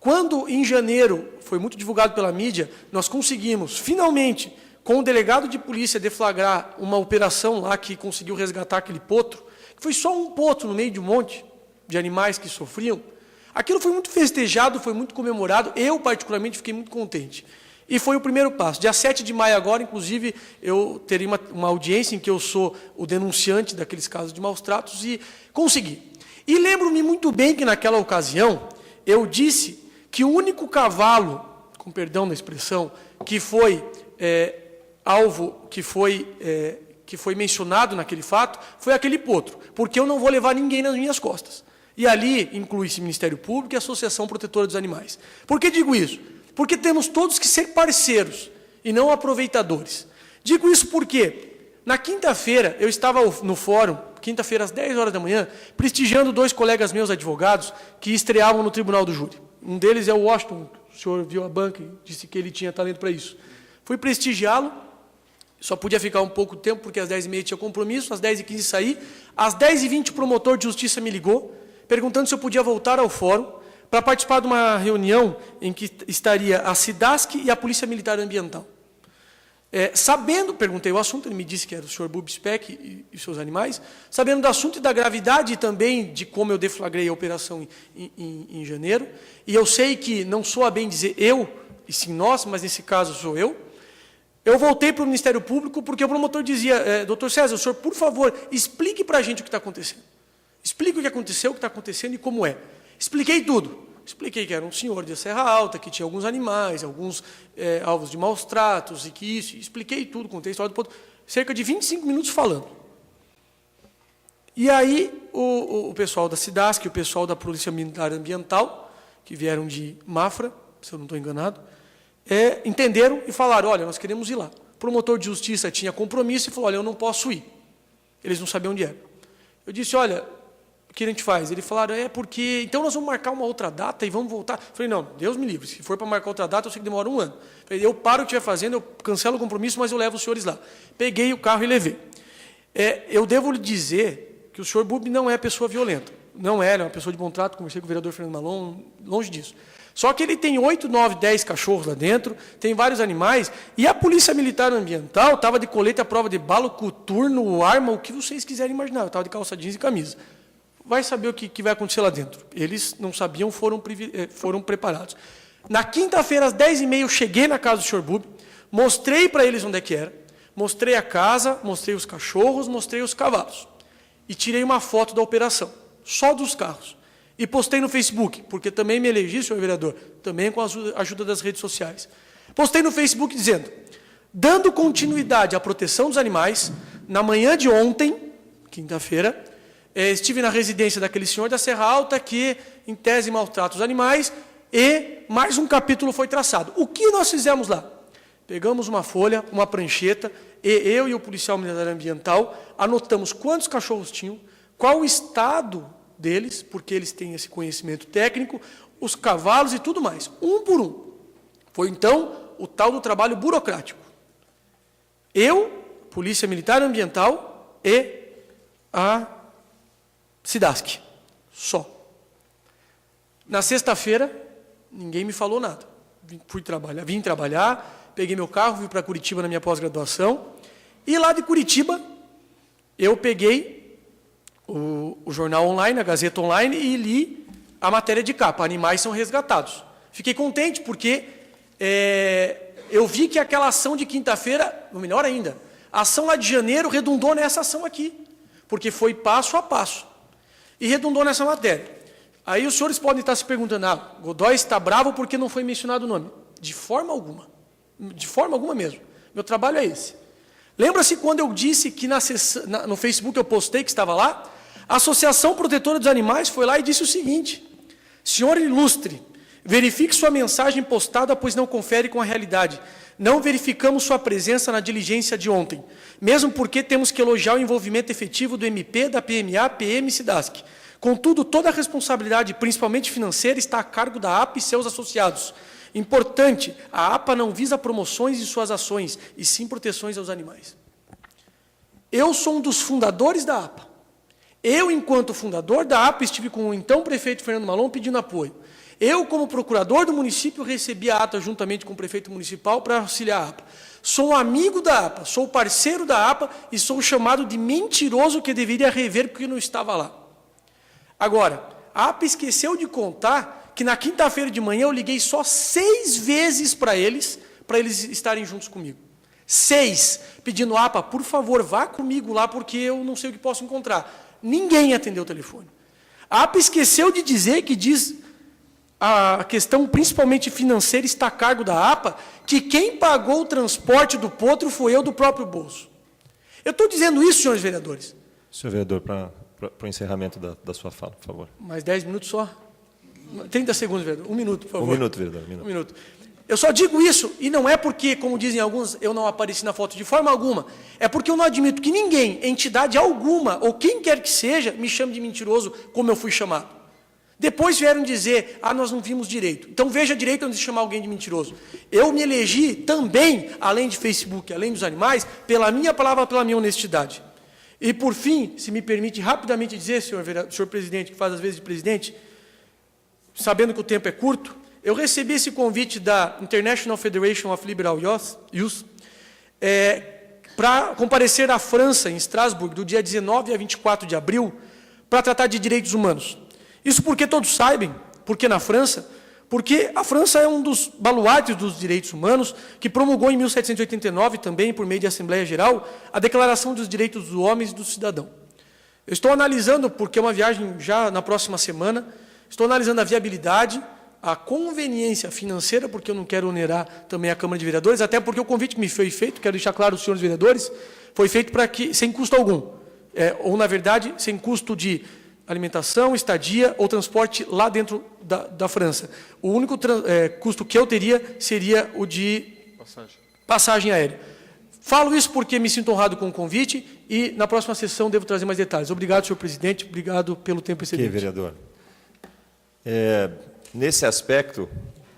quando em janeiro, foi muito divulgado pela mídia, nós conseguimos, finalmente, com o delegado de polícia deflagrar uma operação lá que conseguiu resgatar aquele potro, que foi só um potro no meio de um monte de animais que sofriam, aquilo foi muito festejado, foi muito comemorado, eu particularmente fiquei muito contente. E foi o primeiro passo. Dia 7 de maio agora, inclusive, eu terei uma audiência em que eu sou o denunciante daqueles casos de maus-tratos e consegui. E lembro-me muito bem que naquela ocasião, eu disse que o único cavalo, com perdão da expressão, que foi alvo, que foi mencionado naquele fato, foi aquele potro, porque eu não vou levar ninguém nas minhas costas. E ali inclui-se Ministério Público e Associação Protetora dos Animais. Por que digo isso? Porque temos todos que ser parceiros e não aproveitadores. Digo isso porque, na quinta-feira, eu estava no fórum, quinta-feira às 10 horas da manhã, prestigiando 2 colegas meus advogados que estreavam no Tribunal do Júri. Um deles é o Washington, o senhor viu a banca e disse que ele tinha talento para isso. Fui prestigiá-lo, só podia ficar um pouco de tempo, porque às 10h30 tinha compromisso, às 10h15 saí. Às 10h20 o promotor de justiça me ligou, perguntando se eu podia voltar ao fórum, para participar de uma reunião em que estaria a SIDASC e a Polícia Militar Ambiental. Sabendo, perguntei o assunto, ele me disse que era o senhor Bubspec e seus animais, sabendo do assunto e da gravidade também de como eu deflagrei a operação em janeiro, e eu sei que não sou a bem dizer eu, e sim nós, mas nesse caso sou eu voltei para o Ministério Público porque o promotor dizia, doutor César, o senhor, por favor, explique para a gente o que está acontecendo. Explique o que aconteceu, o que está acontecendo e como é. Expliquei tudo. Expliquei que era um senhor de Serra Alta, que tinha alguns animais, alguns alvos de maus tratos, e que isso. Expliquei tudo, contei a história do ponto. Cerca de 25 minutos falando. E aí, o pessoal da SIDASC, o pessoal da Polícia Militar Ambiental, que vieram de Mafra, se eu não estou enganado, entenderam e falaram, olha, nós queremos ir lá. O promotor de justiça tinha compromisso e falou, olha, eu não posso ir. Eles não sabiam onde era. Eu disse, olha, o que a gente faz? Eles falaram, porque... Então nós vamos marcar uma outra data e vamos voltar. Eu falei, não, Deus me livre. Se for para marcar outra data, eu sei que demora 1 ano. Eu falei, eu paro o que estiver fazendo, eu cancelo o compromisso, mas eu levo os senhores lá. Peguei o carro e levei. Eu devo lhe dizer que o senhor Bub não é pessoa violenta. Não é, ele é uma pessoa de bom trato, conversei com o vereador Fernando Malon, longe disso. Só que ele tem 8, 9, 10 cachorros lá dentro, tem vários animais, e a Polícia Militar Ambiental estava de colete à prova de bala, coturno, arma, o que vocês quiserem imaginar. Eu estava de calça jeans e camisa. Vai saber o que vai acontecer lá dentro. Eles não sabiam, foram preparados. Na quinta-feira, às 10h30, eu cheguei na casa do senhor Bub, mostrei para eles onde é que era, mostrei a casa, mostrei os cachorros, mostrei os cavalos. E tirei uma foto da operação, só dos carros. E postei no Facebook, porque também me elegi, senhor vereador, também com a ajuda das redes sociais. Postei no Facebook dizendo, dando continuidade à proteção dos animais, na manhã de ontem, quinta-feira, estive na residência daquele senhor da Serra Alta que, em tese, maltrata os animais, e mais um capítulo foi traçado. O que nós fizemos lá? Pegamos uma folha, uma prancheta, e eu e o policial militar ambiental anotamos quantos cachorros tinham, qual o estado deles, porque eles têm esse conhecimento técnico, os cavalos e tudo mais, um por um. Foi, então, o tal do trabalho burocrático. Eu, Polícia Militar Ambiental e a SIDASC. Só. Na sexta-feira, ninguém me falou nada. Vim trabalhar, peguei meu carro, vim para Curitiba na minha pós-graduação, e lá de Curitiba, eu peguei o jornal online, a Gazeta Online, e li a matéria de capa, animais são resgatados. Fiquei contente, porque eu vi que aquela ação de quinta-feira, ou melhor ainda, a ação lá de janeiro redundou nessa ação aqui, porque foi passo a passo. E redundou nessa matéria. Aí os senhores podem estar se perguntando, Godoy está bravo porque não foi mencionado o nome. De forma alguma. De forma alguma mesmo. Meu trabalho é esse. Lembra-se quando eu disse que no Facebook eu postei que estava lá? A Associação Protetora dos Animais foi lá e disse o seguinte: senhor ilustre, verifique sua mensagem postada, pois não confere com a realidade. Não verificamos sua presença na diligência de ontem, mesmo porque temos que elogiar o envolvimento efetivo do MP, da PMA, PM e SIDASC. Contudo, toda a responsabilidade, principalmente financeira, está a cargo da APA e seus associados. Importante, a APA não visa promoções de suas ações, e sim proteções aos animais. Eu sou um dos fundadores da APA. Eu, enquanto fundador da APA, estive com o então prefeito Fernando Malon pedindo apoio. Eu, como procurador do município, recebi a ata juntamente com o prefeito municipal para auxiliar a APA. Sou um amigo da APA, sou parceiro da APA e sou chamado de mentiroso que deveria rever porque não estava lá. Agora, a APA esqueceu de contar que na quinta-feira de manhã eu liguei só 6 vezes para eles estarem juntos comigo. 6, pedindo, APA, por favor, vá comigo lá porque eu não sei o que posso encontrar. Ninguém atendeu o telefone. A APA esqueceu de dizer que a questão principalmente financeira está a cargo da APA, que quem pagou o transporte do potro foi eu do próprio bolso. Eu estou dizendo isso, senhores vereadores. Senhor vereador, para o encerramento da sua fala, por favor. Mais 10 minutos só? 30 segundos, vereador. 1 minuto, por favor. 1 minuto, vereador. 1 minuto. 1 minuto. Eu só digo isso, e não é porque, como dizem alguns, eu não apareci na foto de forma alguma. É porque eu não admito que ninguém, entidade alguma, ou quem quer que seja, me chame de mentiroso, como eu fui chamado. Depois vieram dizer, nós não vimos direito. Então veja direito antes de chamar alguém de mentiroso. Eu me elegi também, além de Facebook, além dos animais, pela minha palavra, pela minha honestidade. E por fim, se me permite rapidamente dizer, senhor presidente, que faz às vezes de presidente, sabendo que o tempo é curto, eu recebi esse convite da International Federation of Liberal Youth para comparecer à França, em Estrasburgo, do dia 19 a 24 de abril, para tratar de direitos humanos. Isso porque todos sabem, porque na França, porque a França é um dos baluartes dos direitos humanos, que promulgou em 1789, também por meio de Assembleia Geral, a Declaração dos Direitos do Homem e do Cidadão. Eu estou analisando, porque é uma viagem já na próxima semana, estou analisando a viabilidade, a conveniência financeira, porque eu não quero onerar também a Câmara de Vereadores, até porque o convite que me foi feito, quero deixar claro aos senhores vereadores, foi feito para que, sem custo algum, ou, na verdade, sem custo de alimentação, estadia ou transporte lá dentro da França. O único custo que eu teria seria o de passagem aérea. Falo isso porque me sinto honrado com o convite e, na próxima sessão, devo trazer mais detalhes. Obrigado, senhor presidente, obrigado pelo tempo excedente. Ok, vereador. Nesse aspecto,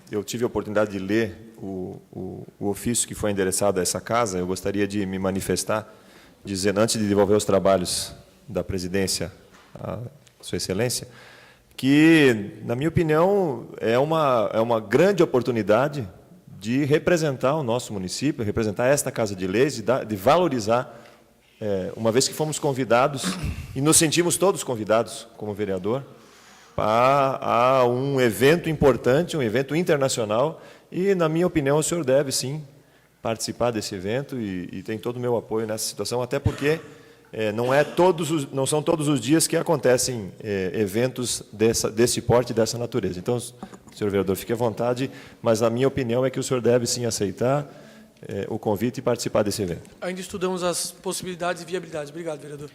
eu tive a oportunidade de ler o ofício que foi endereçado a essa casa. Eu gostaria de me manifestar, dizendo, antes de devolver os trabalhos da presidência à Sua Excelência, que, na minha opinião, é uma grande oportunidade de representar o nosso município, representar esta Casa de Leis, de valorizar, uma vez que fomos convidados, e nos sentimos todos convidados como vereador, a um evento importante, um evento internacional, e, na minha opinião, o senhor deve, sim, participar desse evento e tem todo o meu apoio nessa situação, até porque não são todos os dias que acontecem eventos desse porte e dessa natureza. Então, senhor vereador, fique à vontade, mas a minha opinião é que o senhor deve, sim, aceitar o convite e participar desse evento. Ainda estudamos as possibilidades e viabilidades. Obrigado, vereador.